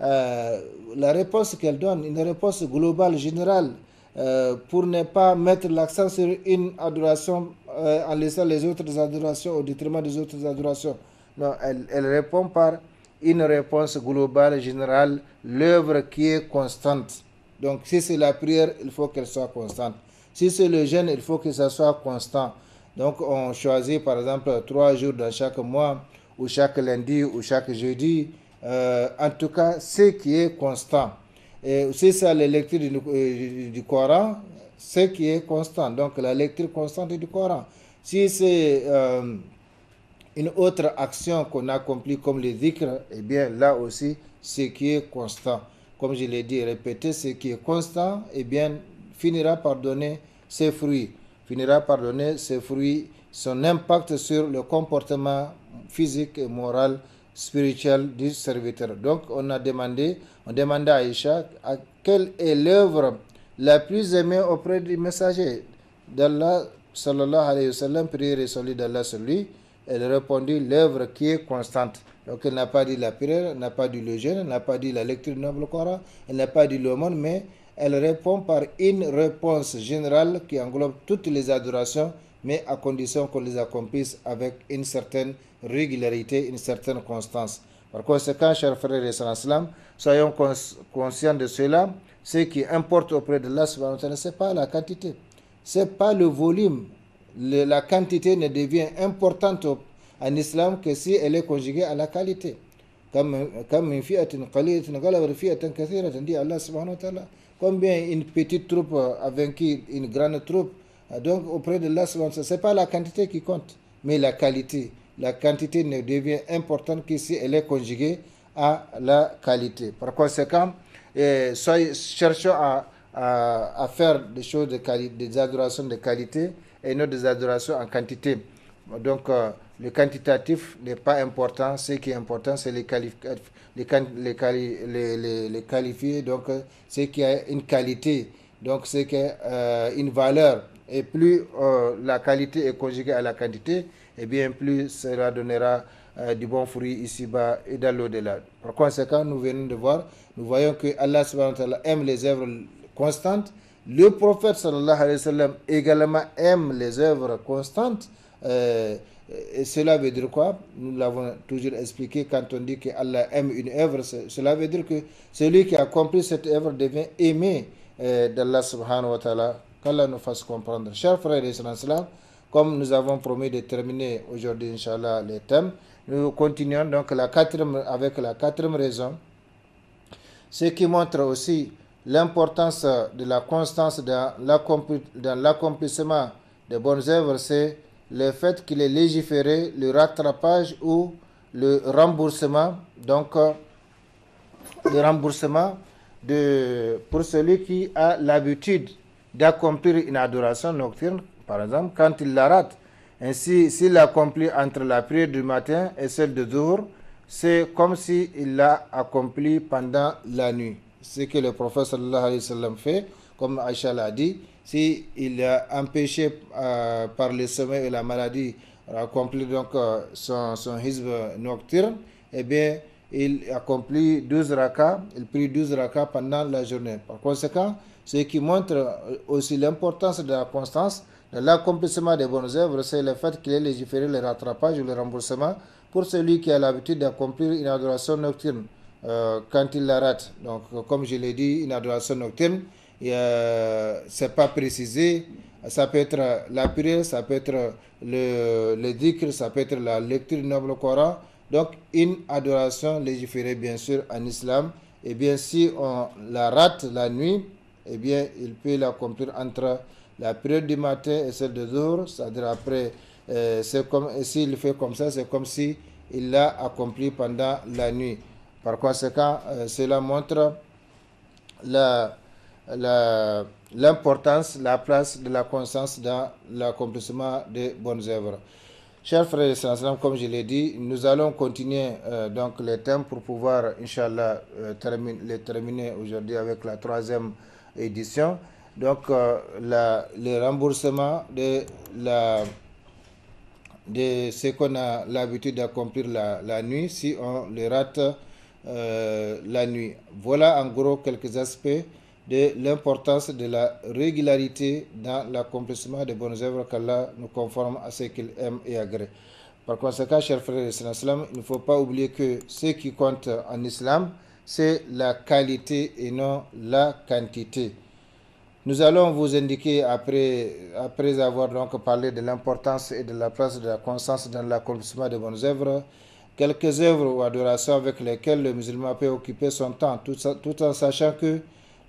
la réponse qu'elle donne, une réponse globale, générale, pour ne pas mettre l'accent sur une adoration en laissant les autres adorations au détriment des autres adorations. Non, elle répond par une réponse globale, générale, l'œuvre qui est constante. Donc si c'est la prière, il faut qu'elle soit constante. Si c'est le jeûne, il faut que ça soit constant. Donc on choisit par exemple 3 jours dans chaque mois, ou chaque lundi, ou chaque jeudi. En tout cas, ce qui est constant. Et si c'est la lecture du Coran, ce qui est constant, donc la lecture constante du Coran. Si c'est une autre action qu'on accomplit comme le dhikr, eh bien là aussi, ce qui est constant. Comme je l'ai dit, répéter, ce qui est constant, eh bien, finira par donner ses fruits. Finira par donner ses fruits, son impact sur le comportement physique et moral, spirituel du serviteur. Donc, on demande à Aïcha quelle est l'œuvre la plus aimée auprès du messager d'Allah, sallallahu alayhi wa sallam, prière et salut d'Allah sur lui. Elle répondit l'œuvre qui est constante. Donc, elle n'a pas dit la prière, elle n'a pas dit le jeûne, elle n'a pas dit la lecture du noble Coran, elle n'a pas dit l'aumône, mais elle répond par une réponse générale qui englobe toutes les adorations, mais à condition qu'on les accomplisse avec une certaine régularité, une certaine constance. Par conséquent, chers frères et sœurs en islam, soyons conscients de cela. Ce qui importe auprès de Allah subhanahu wa ta'ala, ce n'est pas la quantité, ce n'est pas le volume. La quantité ne devient importante en islam que si elle est conjuguée à la qualité. Comme une fi'atin qalilatin ghalabat fi'atan kathiratan, dit Allah subhanahu wa ta'ala. Combien une petite troupe a vaincu une grande troupe. Donc auprès de Allah subhanahu wa ta'ala, ce n'est pas la quantité qui compte, mais la qualité. La quantité ne devient importante que si elle est conjuguée à la qualité. Par conséquent, cherchons à faire des choses des adorations de qualité et non des adorations en quantité. Donc, le quantitatif n'est pas important. Ce qui est important, c'est les qualifier. Donc, ce qui a une qualité, donc ce qui a une valeur. Et plus la qualité est conjuguée à la quantité, et bien plus cela donnera du bon fruit ici-bas et dans l'au-delà. Par conséquent, nous venons de voir, nous voyons que Allah subhanahu wa ta'ala aime les œuvres constantes. Le prophète sallallahu alayhi wa sallam également aime les œuvres constantes. Et cela veut dire quoi? Nous l'avons toujours expliqué, quand on dit que Allah aime une œuvre, cela veut dire que celui qui a accompli cette œuvre devient aimé d'Allah subhanahu wa ta'ala. Qu'Allah nous fasse comprendre. Chers frères et sœurs, comme nous avons promis de terminer aujourd'hui, Inch'Allah, les thèmes, nous continuons donc avec la quatrième raison, ce qui montre aussi l'importance de la constance dans l'accomplissement des bonnes œuvres, c'est le fait qu'il est légiféré le rattrapage ou le remboursement, donc le remboursement pour celui qui a l'habitude d'accomplir une adoration nocturne, par exemple, quand il la rate. Ainsi, s'il l'accomplit entre la prière du matin et celle de Zuhr, c'est comme s'il l'a accompli pendant la nuit. Ce que le prophète sallallahu alayhi wa sallam fait, comme Aïcha l'a dit, s'il a empêché par le sommeil et la maladie d'accomplir donc son hizb nocturne, eh bien, il accomplit 12 rakas, il prie 12 rakas pendant la journée. Par conséquent, ce qui montre aussi l'importance de la constance dans l'accomplissement des bonnes œuvres, c'est le fait qu'il ait légiféré le rattrapage ou le remboursement pour celui qui a l'habitude d'accomplir une adoration nocturne quand il la rate. Donc, comme je l'ai dit, une adoration nocturne, c'est pas précisé. Ça peut être la prière, ça peut être le dhikr, ça peut être la lecture du noble Coran. Donc, une adoration légiférée, bien sûr, en islam. Et bien, si on la rate la nuit, eh bien, il peut l'accomplir entre la prière du matin et celle de Zuhr. C'est-à-dire après, s'il fait comme ça, c'est comme si il l'a accompli pendant la nuit. Par conséquent, cela montre l'importance, la place de la constance dans l'accomplissement des bonnes œuvres. Chers frères et sœurs, comme je l'ai dit, nous allons continuer donc les thèmes pour pouvoir, Inch'Allah, les terminer aujourd'hui avec la troisième édition. Donc, le remboursement de ce qu'on a l'habitude d'accomplir la nuit, si on le rate la nuit. Voilà en gros quelques aspects de l'importance de la régularité dans l'accomplissement des bonnes œuvres, qu'Allah nous conforme à ce qu'il aime et agrée. Par conséquent, chers frères et sœurs, il ne faut pas oublier que ce qui compte en islam, c'est la qualité et non la quantité. Nous allons vous indiquer, après avoir donc parlé de l'importance et de la place de la constance dans l'accomplissement des bonnes œuvres, quelques œuvres ou adorations avec lesquelles le musulman peut occuper son temps, tout en sachant que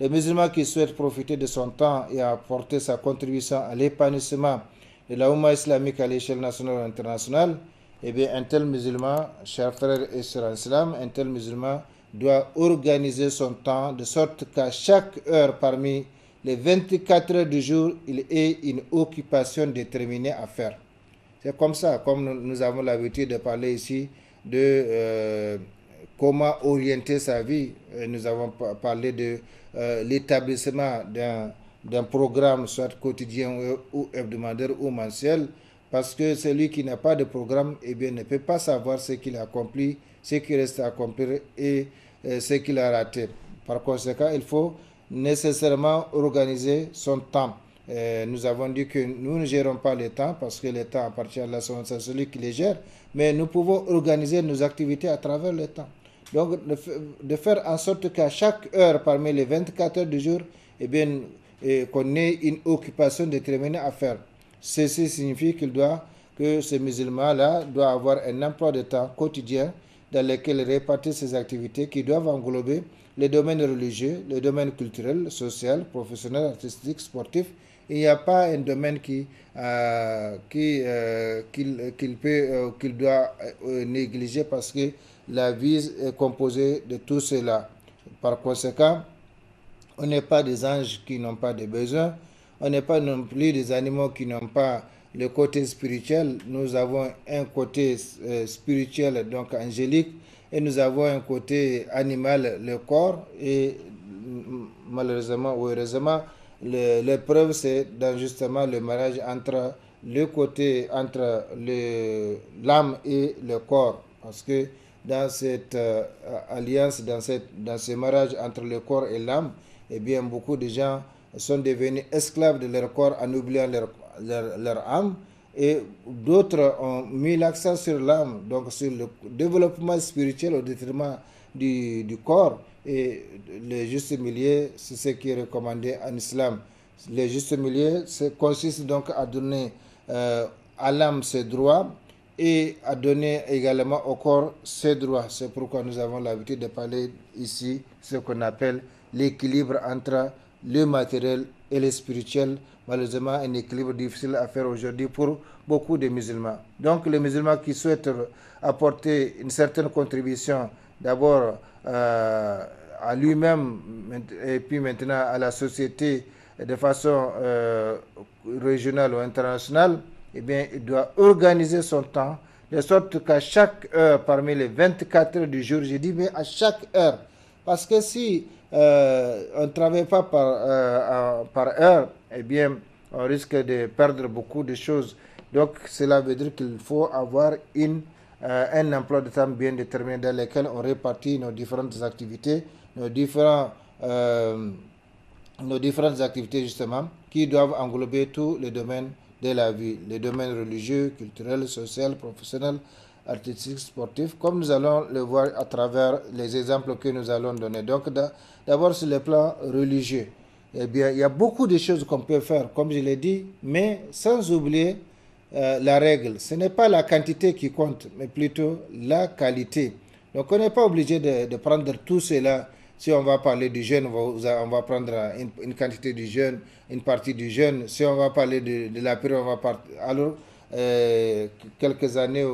le musulman qui souhaite profiter de son temps et apporter sa contribution à l'épanouissement de la Oumma islamique à l'échelle nationale ou internationale, eh bien, un tel musulman, chers frères et sœurs en islam, un tel musulman doit organiser son temps de sorte qu'à chaque heure parmi les 24 heures du jour, il ait une occupation déterminée à faire. C'est comme ça, comme nous avons l'habitude de parler ici de comment orienter sa vie. Nous avons parlé de l'établissement d'un programme, soit quotidien ou hebdomadaire ou mensuel, parce que celui qui n'a pas de programme, eh bien, ne peut pas savoir ce qu'il a accompli, ce qui reste à accomplir et ce qu'il a raté. Par conséquent, il faut nécessairement organiser son temps. Nous avons dit que nous ne gérons pas le temps parce que le temps appartient à Allah, c'est celui qui les gère, mais nous pouvons organiser nos activités à travers le temps. Donc, de faire en sorte qu'à chaque heure parmi les 24 heures du jour, eh bien, qu'on ait une occupation déterminée à faire. Ceci signifie que ce musulman-là doit avoir un emploi de temps quotidien dans lequel il répartit ses activités qui doivent englober les domaines religieux, les domaines culturels, social, professionnel, artistique, sportif. Il n'y a pas un domaine qu'il doit négliger parce que la vie est composée de tout cela. Par conséquent, On n'est pas des anges qui n'ont pas de besoins. On n'est pas non plus des animaux qui n'ont pas le côté spirituel. Nous avons un côté spirituel, donc angélique, et nous avons un côté animal, le corps. Et malheureusement ou heureusement, l'épreuve, c'est dans justement le mariage entre le côté, entre l'âme et le corps. Parce que dans cette alliance, dans ce mariage entre le corps et l'âme, eh bien, beaucoup de gens sont devenus esclaves de leur corps en oubliant leur âme, et d'autres ont mis l'accent sur l'âme, donc sur le développement spirituel au détriment du corps. Et le juste milieu, c'est ce qui est recommandé en islam. Le juste milieu consiste donc à donner à l'âme ses droits et à donner également au corps ses droits. C'est pourquoi nous avons l'habitude de parler ici ce qu'on appelle l'équilibre entre le matériel et le spirituel. Malheureusement, un équilibre difficile à faire aujourd'hui pour beaucoup de musulmans. Donc, les musulmans qui souhaitent apporter une certaine contribution, d'abord à lui-même et puis maintenant à la société de façon régionale ou internationale, eh bien, il doit organiser son temps de sorte qu'à chaque heure, parmi les 24 heures du jour, je dis mais à chaque heure, parce que si on ne travaille pas par heure, eh bien, on risque de perdre beaucoup de choses. Donc, cela veut dire qu'il faut avoir un emploi de temps bien déterminé dans lequel on répartit nos différentes activités, nos différentes activités justement, qui doivent englober tous les domaines de la vie, les domaines religieux, culturels, sociaux, professionnels, artistiques, sportifs, comme nous allons le voir à travers les exemples que nous allons donner. Donc, d'abord sur le plan religieux, eh bien, il y a beaucoup de choses qu'on peut faire, comme je l'ai dit, mais sans oublier la règle. Ce n'est pas la quantité qui compte, mais plutôt la qualité. Donc, on n'est pas obligé de prendre tout cela. Si on va parler du jeûne, on va prendre une quantité du jeûne, une partie du jeûne. Si on va parler de la prière, on va partir. Alors, quelques années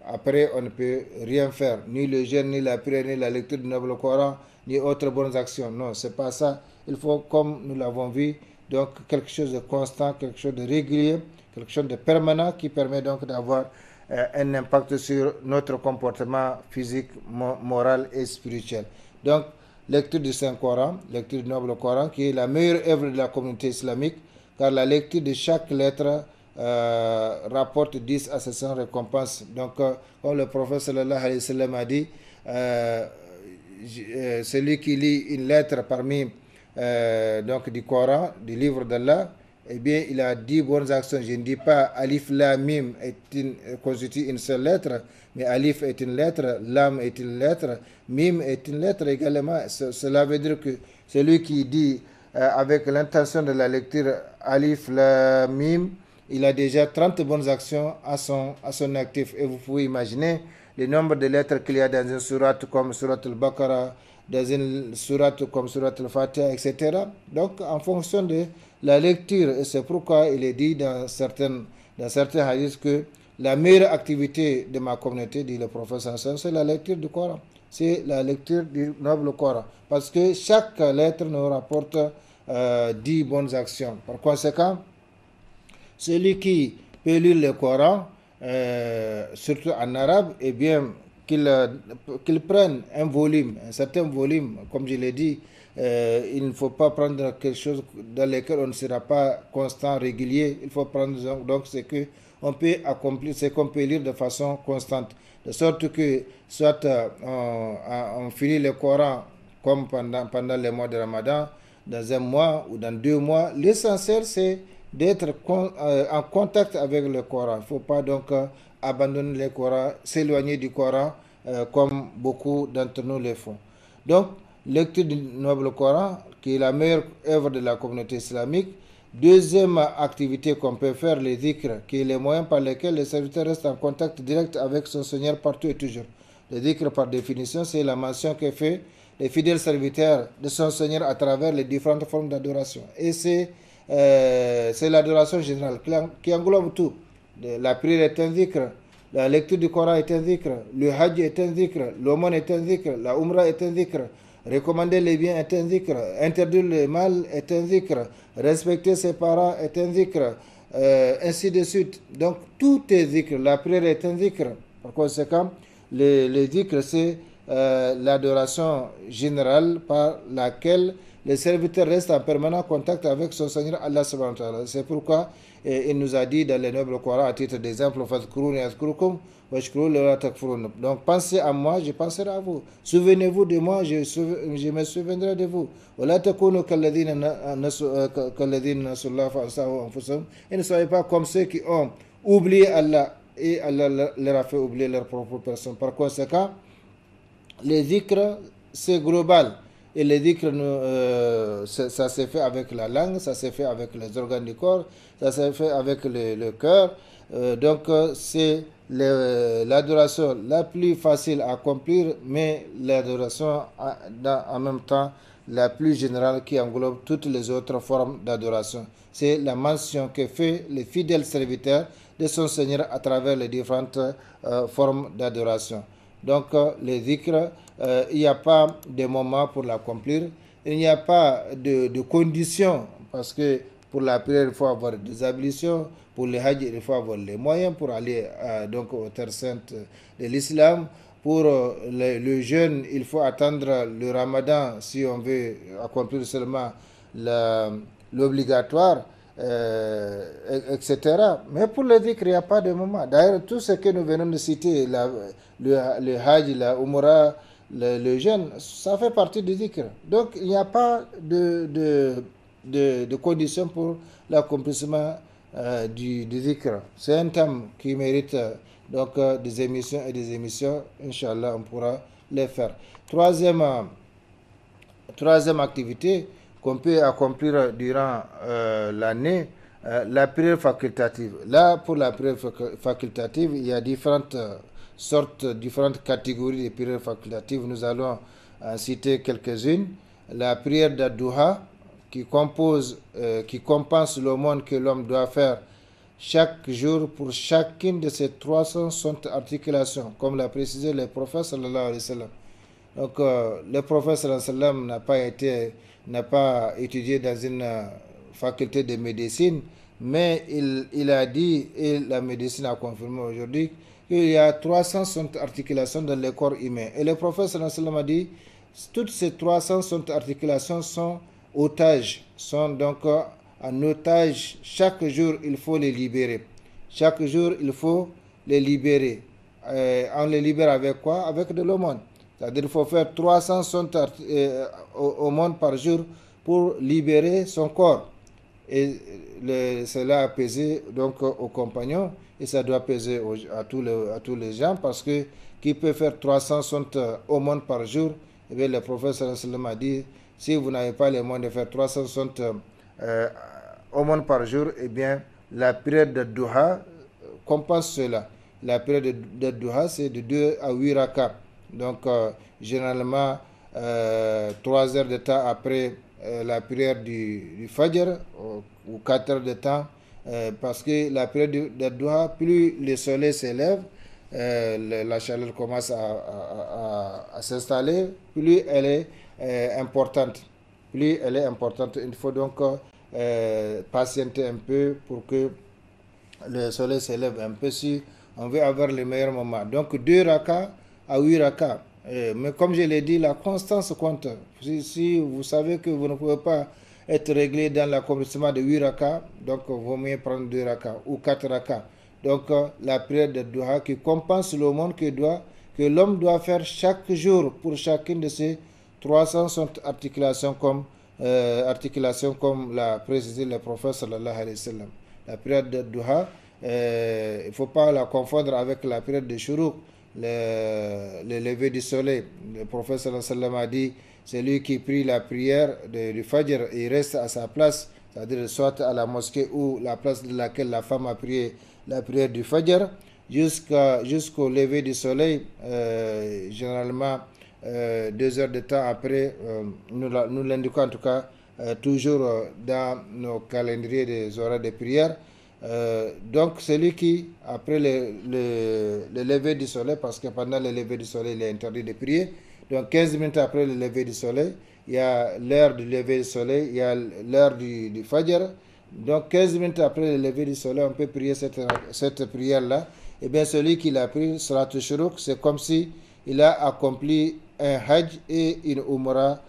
après, on ne peut rien faire. Ni le jeûne, ni la prière, ni la lecture du Noble Coran, ni autres bonnes actions. Non, c'est pas ça. Il faut, comme nous l'avons vu, donc quelque chose de constant, quelque chose de régulier, quelque chose de permanent qui permet donc d'avoir un impact sur notre comportement physique, moral et spirituel. Donc, lecture du Saint-Coran, lecture du Noble Coran, qui est la meilleure œuvre de la communauté islamique, car la lecture de chaque lettre rapporte 10 à 700 récompenses. Donc, comme le prophète sallallahu alayhi wa sallam a dit, celui qui lit une lettre parmi donc du Coran, du livre d'Allah, eh bien, il a 10 bonnes actions. Je ne dis pas Alif, Lam, Mim constitue une seule lettre, mais Alif est une lettre, Lam est une lettre, Mim est une lettre également. Cela veut dire que celui qui dit avec l'intention de la lecture Alif, Lam, Mim, il a déjà 30 bonnes actions à son actif. Et vous pouvez imaginer le nombre de lettres qu'il y a dans une sourate comme sourate al-Baqarah, dans une sourate comme sourate al-Fatiha, etc. Donc, en fonction de la lecture, et c'est pourquoi il est dit dans certains hadiths que la meilleure activité de ma communauté, dit le prophète, c'est la lecture du Coran. C'est la lecture du Noble Coran. Parce que chaque lettre nous rapporte 10 bonnes actions. Par conséquent, celui qui peut lire le Coran, surtout en arabe, eh bien, qu'il prenne un volume, un certain volume, comme je l'ai dit, il ne faut pas prendre quelque chose dans lequel on ne sera pas constant, régulier. Il faut prendre donc ce qu'on peut accomplir, ce qu'on peut lire de façon constante. De sorte que soit on finit le Coran comme pendant les mois de Ramadan, dans un mois ou dans 2 mois. L'essentiel, c'est d'être en contact avec le Coran. Il ne faut pas donc abandonner le Coran, s'éloigner du Coran comme beaucoup d'entre nous le font. Donc, lecture du Noble Coran, qui est la meilleure œuvre de la communauté islamique. Deuxième activité qu'on peut faire, le dhikr, qui est le moyen par lequel le serviteur reste en contact direct avec son Seigneur partout et toujours. Le dhikr, par définition, c'est la mention que fait le fidèle serviteur de son Seigneur à travers les différentes formes d'adoration. Et c'est l'adoration générale qui englobe tout. La prière est un dhikr, la lecture du Coran est un dhikr, le hajj est un dhikr, l'aumône est un dhikr, la umrah est un dhikr, Recommander les biens est un dhikr. Interdire le mal est un dhikr. Respecter ses parents est un dhikr. Ainsi de suite. Donc, tout est dhikr. La prière est un dhikr. Par conséquent, le dhikr, c'est l'adoration générale par laquelle le serviteur reste en permanent contact avec son Seigneur Allah subhanahu wa ta'ala. C'est pourquoi il nous a dit dans le noble Coran, à titre d'exemple, donc pensez à moi, je penserai à vous. Souvenez-vous de moi, je me souviendrai de vous. Et ne soyez pas comme ceux qui ont oublié Allah et Allah leur a fait oublier leur propre personne. Par conséquent, les dhikr, c'est global. Et les dhikr, ça s'est fait avec la langue, ça s'est fait avec les organes du corps, ça s'est fait avec le cœur. Donc, c'est l'adoration la plus facile à accomplir, mais l'adoration en même temps la plus générale qui englobe toutes les autres formes d'adoration. C'est la mention que fait le fidèle serviteur de son Seigneur à travers les différentes formes d'adoration. Donc, les dhikr, il n'y a pas de moment pour l'accomplir, il n'y a pas de conditions, parce que pour la prière, il faut avoir des ablutions, pour le hajj, il faut avoir les moyens pour aller donc aux terres saintes de l'islam. Pour le jeûne, il faut attendre le ramadan si on veut accomplir seulement l'obligatoire, etc. Mais pour le dhikr, il n'y a pas de moment. D'ailleurs, tout ce que nous venons de citer, le hajj, la umrah, le jeûne, ça fait partie du dhikr. Donc, il n'y a pas de conditions pour l'accomplissement du dhikr. C'est un thème qui mérite donc des émissions et des émissions. Inch'Allah, on pourra les faire. Troisième activité qu'on peut accomplir durant l'année, la prière facultative. Là, pour la prière facultative, il y a différentes différentes catégories de prières facultatives. Nous allons citer quelques-unes. La prière d'Ad-Duha, qui compense l'aumône que l'homme doit faire chaque jour pour chacune de ces 360 articulations, comme l'a précisé le prophète sallallahu alayhi wa sallam. Donc, le prophète sallallahu alayhi wa sallam n'a pas étudié dans une faculté de médecine, mais il a dit, et la médecine a confirmé aujourd'hui, qu'il y a 360 articulations dans le corps humain. Et le prophète sallallahu alayhi wa sallam a dit, toutes ces 360 articulations sont otages, sont donc en otage. Chaque jour, il faut les libérer. Chaque jour, il faut les libérer. On les libère avec quoi? Avec de l'aumône. C'est-à-dire qu'il faut faire 360 aumônes par jour pour libérer son corps. Et cela a pesé donc aux compagnons, et ça doit peser à tous les gens, parce que qui peut faire 360 aumônes par jour? Eh bien, le prophète sallallahu alayhi wa sallam a dit, si vous n'avez pas les moyens de faire 360 aumônes par jour, eh bien, la prière de Duha compense cela. La prière de Duha, c'est de 2 à 8 rakats. Donc, généralement, 3 heures de temps après la prière du Fajr, ou 4 heures de temps, parce que la prière de Duha, plus le soleil s'élève, la chaleur commence à s'installer, plus elle est importante. Plus elle est importante, il faut donc patienter un peu pour que le soleil s'élève un peu si on veut avoir le meilleur moment. Donc 2 rakats à 8 rakats. Mais comme je l'ai dit, la constance compte. Si vous savez que vous ne pouvez pas être réglé dans l'accomplissement de 8 rakats, donc il vaut mieux prendre 2 rakats ou 4 rakats. Donc la prière de Duha qui compense l'aumône que l'homme doit faire chaque jour pour chacune de ces 360 articulations comme l'a précisé le prophète sallallahu alayhi wa sallam. La prière de Duha, il ne faut pas la confondre avec la prière de Shuruk, le lever du soleil. Le prophète sallallahu alayhi wa sallam a dit, celui qui prie la prière du Fajr, il reste à sa place, c'est-à-dire soit à la mosquée ou la place de laquelle la femme a prié la prière du Fajr, jusqu'au lever du soleil, généralement 2 heures de temps après, nous l'indiquons en tout cas toujours dans nos calendriers des horaires de prière. Donc celui qui, après le lever du soleil, parce que pendant le lever du soleil il est interdit de prier, Donc 15 minutes après le lever du soleil, il y a l'heure du lever du soleil, il y a l'heure du Fajr. Donc 15 minutes après le lever du soleil, on peut prier cette prière-là. Et bien celui qui l'a pris, Salat al-Shuruq, c'est comme si il a accompli un Hajj et une Umrah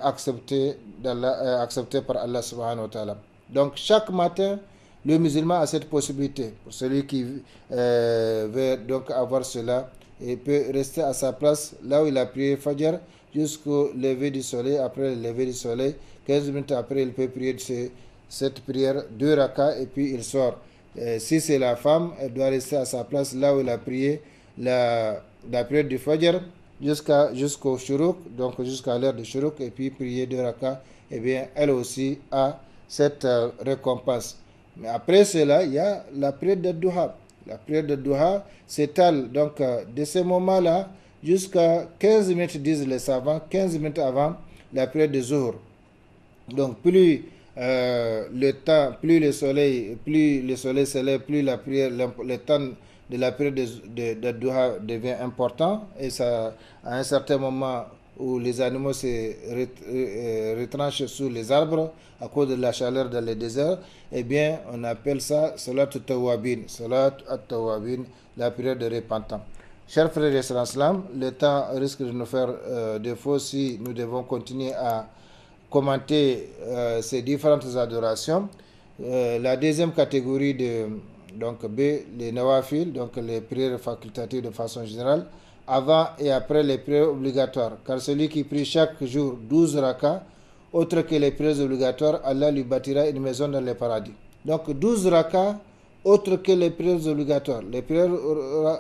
acceptée par Allah subhanahu wa ta'ala. Donc chaque matin, le musulman a cette possibilité. Pour celui qui veut donc avoir cela, il peut rester à sa place là où il a prié Fajr jusqu'au lever du soleil. Après le lever du soleil, 15 minutes après, il peut prier cette prière, 2 rakas, et puis il sort. Si c'est la femme, elle doit rester à sa place là où elle a prié la prière du Fajr jusqu'au Shuruq, donc jusqu'à l'heure du Shuruq, et puis prier 2 rakas. Eh bien, elle aussi a cette récompense. Mais après cela, il y a la prière de Duha. La prière de Duha s'étale donc de ce moment-là jusqu'à 15 minutes, disent les savants, 15 minutes avant la prière de Zuhr. Donc plus plus le soleil se lève, plus la prière, le temps de la prière de Duha devient important, et ça, à un certain moment où les animaux se retranchent sous les arbres à cause de la chaleur dans les déserts, eh bien, on appelle ça Salat al-Tawwabin, la prière de repentant. Chers frères et sœurs, le temps risque de nous faire défaut si nous devons continuer à commenter ces différentes adorations. La deuxième catégorie donc B, les nawafil, donc les prières facultatives de façon générale, avant et après les prières obligatoires. Car celui qui prie chaque jour 12 rakas, autre que les prières obligatoires, Allah lui bâtira une maison dans le paradis. Donc 12 rakas, autre que les prières obligatoires. Les prières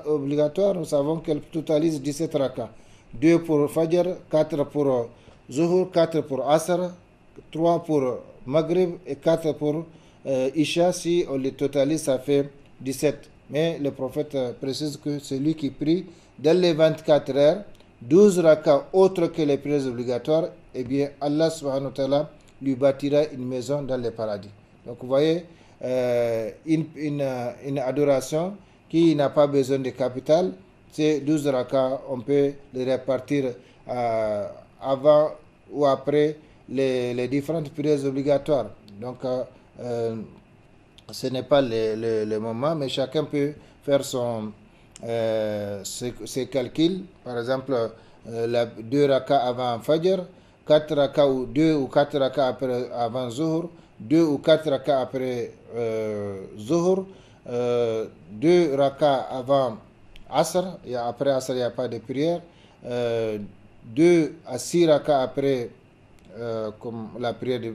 obligatoires, nous savons qu'elles totalisent 17 rakas. 2 pour Fajr, 4 pour Zuhur, 4 pour Asr, 3 pour Maghrib et 4 pour Isha. Si on les totalise, ça fait 17. Mais le prophète précise que celui qui prie dans les 24 heures, 12 rakas autres que les prières obligatoires, eh bien Allah subhanahu wa ta'ala lui bâtira une maison dans le paradis. Donc vous voyez, une adoration qui n'a pas besoin de capital, c'est 12 rakas, on peut les répartir avant ou après les différentes prières obligatoires. Donc ce n'est pas le moment, mais chacun peut faire ses calculs. Par exemple, 2 rakas avant Fajr, 4 rakas ou 2 ou 4 rakas avant Zuhur, 2 ou 4 rakas après Zuhur, 2 rakas avant Asr, et après Asr, il n'y a pas de prière, 2 à 6 rakas après comme la prière du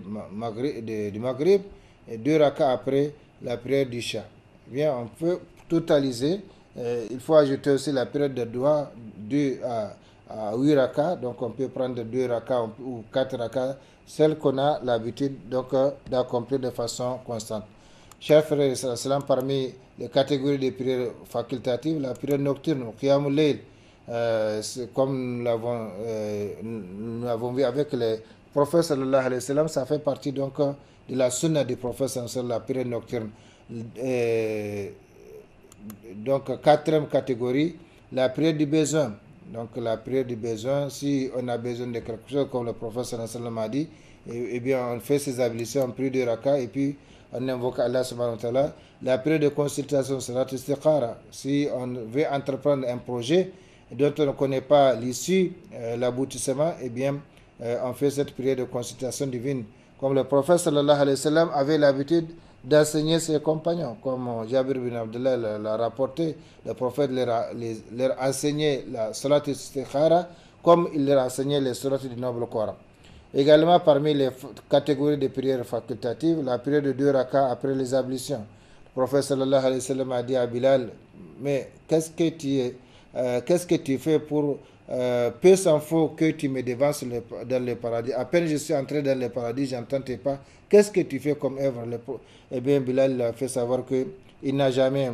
Maghrib, et 2 rakas après la prière d'Isha. Bien, on peut totaliser. Il faut ajouter aussi la prière de Dua, 2 à 8 rakas. Donc on peut prendre 2 rakas ou 4 rakas, celles qu'on a l'habitude d'accomplir de façon constante. Chers frères et sœurs, parmi les catégories de prières facultatives, la prière nocturne, Qiyamul Layl, comme nous l'avons vu avec le prophète sallallahu alayhi wa sallam, ça fait partie donc de la sunna du prophète sallallahu alayhi wa sallam, la prière nocturne. Donc quatrième catégorie, la prière du besoin. Donc la prière du besoin, si on a besoin de quelque chose, comme le prophète sallallahu alayhi wa sallam a dit, eh bien on fait ses ablutions, on prie 2 rakas et puis on invoque Allah subhanahu wa ta'ala. La prière de consultation, c'est la istikhara. Si on veut entreprendre un projet dont on ne connaît pas l'issue, l'aboutissement, eh bien on fait cette prière de consultation divine. Comme le prophète sallallahu alayhi wa sallam avait l'habitude d'enseigner ses compagnons, comme Jabir bin Abdullah l'a rapporté, le prophète leur enseignait la salat istikhara comme il leur enseignait les surahs du noble Coran. Également, parmi les catégories de prières facultatives, la prière de 2 rakas après les ablutions. Le prophète sallallahu alayhi wa sallam a dit à Bilal, mais qu'est-ce que tu fais pour peu s'en faut que tu me devances dans le paradis. À peine je suis entré dans le paradis, j'entends tes pas. Qu'est-ce que tu fais comme œuvre? Eh bien, Bilal a fait savoir qu'il n'a jamais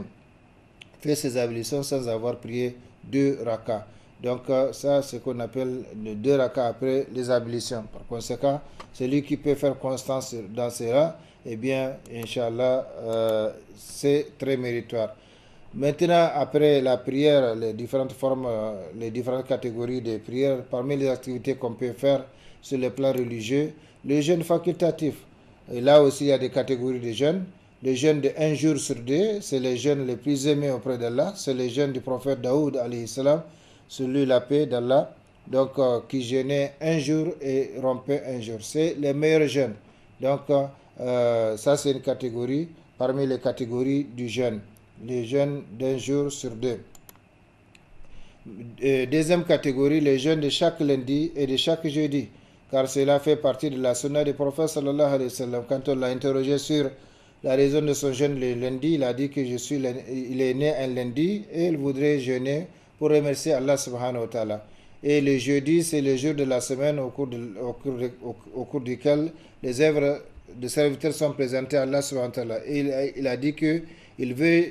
fait ses ablutions sans avoir prié 2 rakas. Donc ça, c'est ce qu'on appelle le 2 rakas après les ablutions. Par conséquent, celui qui peut faire constance dans cela, eh bien, Inch'Allah, c'est très méritoire. Maintenant, après la prière, les différentes formes, les différentes catégories de prières, parmi les activités qu'on peut faire sur le plan religieux, le jeûne facultatif. Et là aussi, il y a des catégories de jeûnes. Le jeûne de 1 jour sur 2, c'est le jeûne le plus aimé auprès d'Allah. C'est le jeûne du prophète Daoud, alayhi salam, sur lui la paix d'Allah. Donc, qui jeûnait 1 jour et rompait 1 jour. C'est le meilleur jeûne. Donc, ça, c'est une catégorie parmi les catégories du jeûne. Les jeûnes d'1 jour sur 2. Deuxième catégorie, les jeûnes de chaque lundi et de chaque jeudi, car cela fait partie de la sunna du prophète sallallahu alayhi wa sallam. Quand on l'a interrogé sur la raison de son jeûne le lundi, il a dit que il est né un lundi et il voudrait jeûner pour remercier Allah subhanahu wa ta'ala. Et le jeudi, c'est le jour de la semaine au cours duquel les œuvres de serviteurs sont présentées à Allah subhanahu wa ta'ala. Et il a dit qu'il veut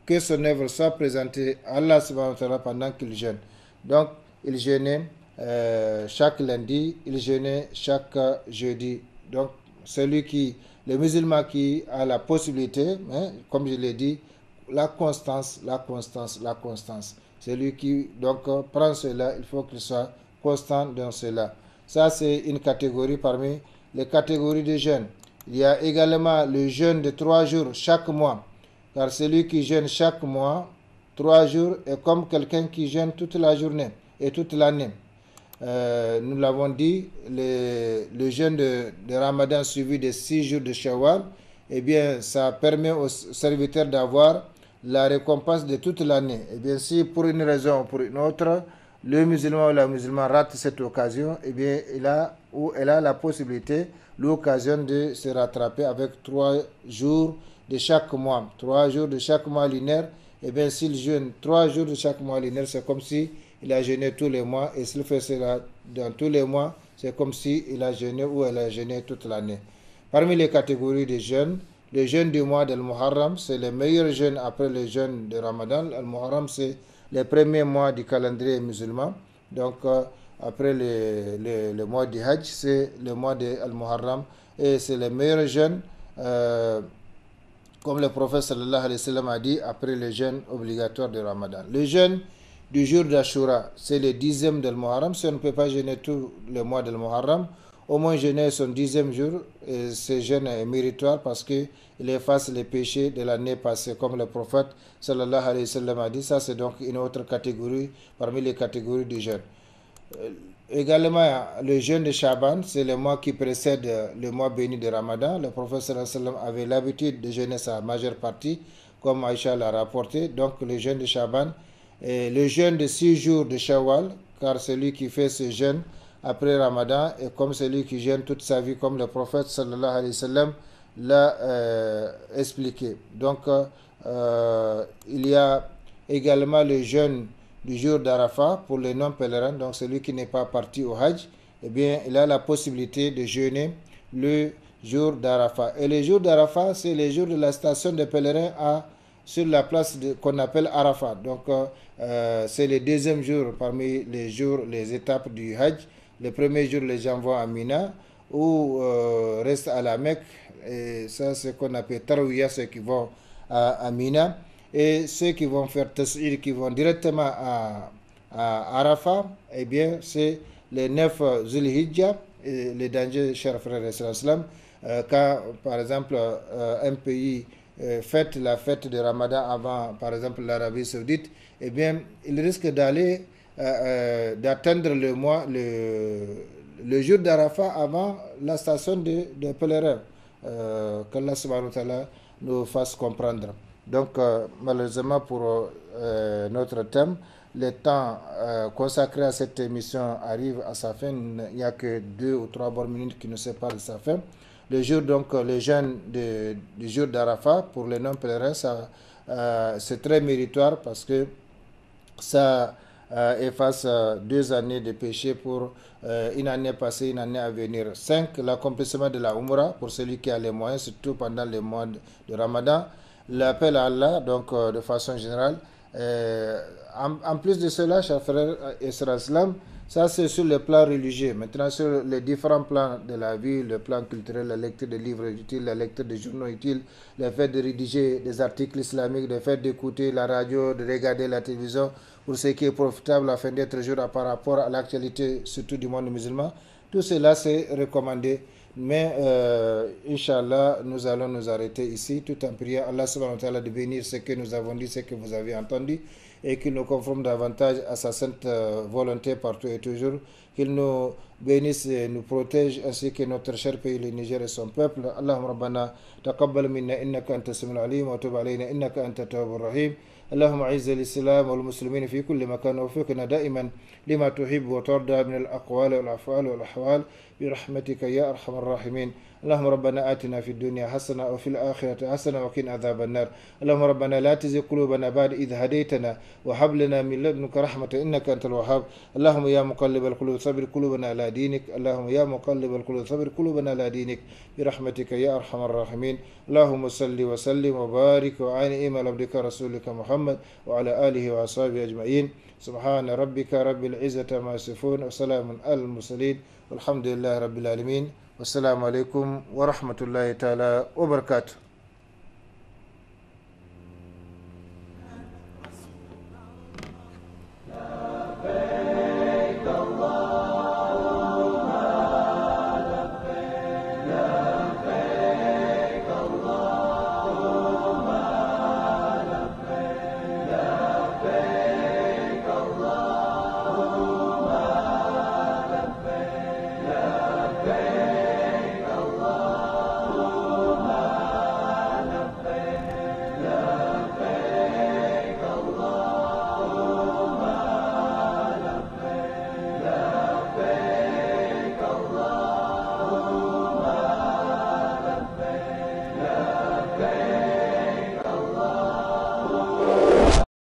que son œuvre soit présentée à Allah subhanahu wa ta'ala pendant qu'il jeûne. Donc, il jeûnait chaque lundi, il jeûnait chaque jeudi. Donc, le musulman qui a la possibilité, comme je l'ai dit, la constance. Celui qui donc prend cela, il faut qu'il soit constant dans cela. Ça, c'est une catégorie parmi les catégories de jeûne. Il y a également le jeûne de 3 jours chaque mois. Car celui qui jeûne chaque mois, 3 jours, est comme quelqu'un qui jeûne toute la journée et toute l'année. Nous l'avons dit, le jeûne de Ramadan suivi de 6 jours de Shawwal, eh bien, ça permet aux serviteurs d'avoir la récompense de toute l'année. Eh bien, si pour une raison ou pour une autre, le musulman ou la musulmane rate cette occasion, eh bien, elle a la possibilité, l'occasion de se rattraper avec 3 jours de chaque mois. 3 jours de chaque mois lunaire. Eh bien, s'il jeûne 3 jours de chaque mois lunaire, c'est comme si il a jeûné tous les mois. Et s'il fait cela dans tous les mois, c'est comme si il a jeûné ou elle a jeûné toute l'année. Parmi les catégories de jeûnes, le jeûne du mois de Muharram, c'est le meilleur jeûne après le jeûne de Ramadan. Al-Muharram, c'est les premiers mois du calendrier musulman. Donc, après le mois du Hajj, c'est le mois de Al-Muharram. Et c'est le meilleur jeûne, comme le prophète sallallahu alayhi wa sallam a dit, après le jeûne obligatoire de Ramadan. Le jeûne du jour d'Ashura, c'est le 10e de Muharram. Si on ne peut pas jeûner tout le mois de Muharram, au moins jeûner son 10e jour. Et ce jeûne est méritoire parce qu'il efface les péchés de l'année passée, comme le prophète sallallahu alayhi wa sallam a dit. Ça, c'est donc une autre catégorie parmi les catégories du jeûne. Également, le jeûne de Shaban, c'est le mois qui précède le mois béni de Ramadan. Le prophète sallallahu alayhi wa sallam avait l'habitude de jeûner sa majeure partie, comme Aïcha l'a rapporté. Donc, le jeûne de Shaban. Et le jeûne de 6 jours de Shawwal, car celui qui fait ce jeûne après Ramadan est comme celui qui jeûne toute sa vie, comme le prophète sallallahu alayhi wa sallam l'a expliqué. Donc, il y a également le jeûne du jour d'Arafat pour les non-pèlerins, donc celui qui n'est pas parti au Hajj, eh bien, il a la possibilité de jeûner le jour d'Arafat. Et le jour d'Arafat, c'est le jour de la station des pèlerins sur la place qu'on appelle Arafat. Donc, c'est le deuxième jour parmi les étapes du Hajj. Le premier jour, les gens vont à Mina ou restent à la Mecque. Et ça, c'est ce qu'on appelle Tarouya, ceux qui vont à Mina. Et ceux qui vont faire Tas'ir, qui vont directement à Arafat, eh bien, c'est les 9 Zulhijjah. Les dangers, chers frères et sœurs, quand, par exemple, un pays fête la fête de Ramadan avant, par exemple, l'Arabie Saoudite, eh bien, il risque d'aller d'atteindre le jour d'Arafat avant la station de pèlerins. Qu'Allah subhanahu wa ta'ala nous fasse comprendre. Donc, malheureusement pour notre thème, le temps consacré à cette émission arrive à sa fin. Il n'y a que 2 ou 3 bonnes minutes qui nous séparent de sa fin. Le jour, donc, le jeûne du jour d'Arafat, pour les non-pèlerins, c'est très méritoire parce que ça efface 2 années de péché pour une année passée, une année à venir. 5, l'accomplissement de la Umrah pour celui qui a les moyens, surtout pendant les mois de Ramadan. L'appel à Allah, donc de façon générale. En plus de cela, chers frères et sœurs, Ça, c'est sur le plan religieux. Maintenant, sur les différents plans de la vie, le plan culturel, la lecture de livres utiles, la lecture de journaux utiles, le fait de rédiger des articles islamiques, le fait d'écouter la radio, de regarder la télévision, pour ce qui est profitable afin d'être jour par rapport à l'actualité, surtout du monde musulman. Tout cela, c'est recommandé. Mais, Inch'Allah, nous allons nous arrêter ici, tout en priant Allah subhanahu wa ta'ala de bénir ce que nous avons dit, ce que vous avez entendu, et qu'il nous conforme davantage à sa sainte volonté partout et toujours, qu'il nous bénisse et nous protège, ainsi que notre cher pays, le Niger et son peuple. Allahumma rabbana taqabbal minna innaka anta samiul alim wa tub alayna innaka anta tawwabur rahim. اللهم اعز الاسلام والمسلمين في كل مكان ووفقنا دائما لما تحب وترضى من الاقوال والافعال والاحوال برحمتك يا ارحم الراحمين. اللهم ربنا آتنا في الدنيا حسنة وفي الآخرة حسنة وقنا عذاب النار. اللهم ربنا لا تزغ قلوبنا بعد إذ هديتنا وهب لنا من لدنك رحمة إنك أنت الوهاب. اللهم يا مقلب القلوب ثبت قلوبنا على دينك. اللهم يا مقلب القلوب ثبت قلوبنا على دينك برحمتك يا أرحم الراحمين. اللهم صل وسلم وبارك وعين على عبدك رسولك محمد وعلى آله وأصحابه أجمعين. سبحان ربك رب العزة ما يصفون وسلام على المرسلين والحمد لله رب العالمين. والسلام عليكم ورحمة الله تعالى وبركاته.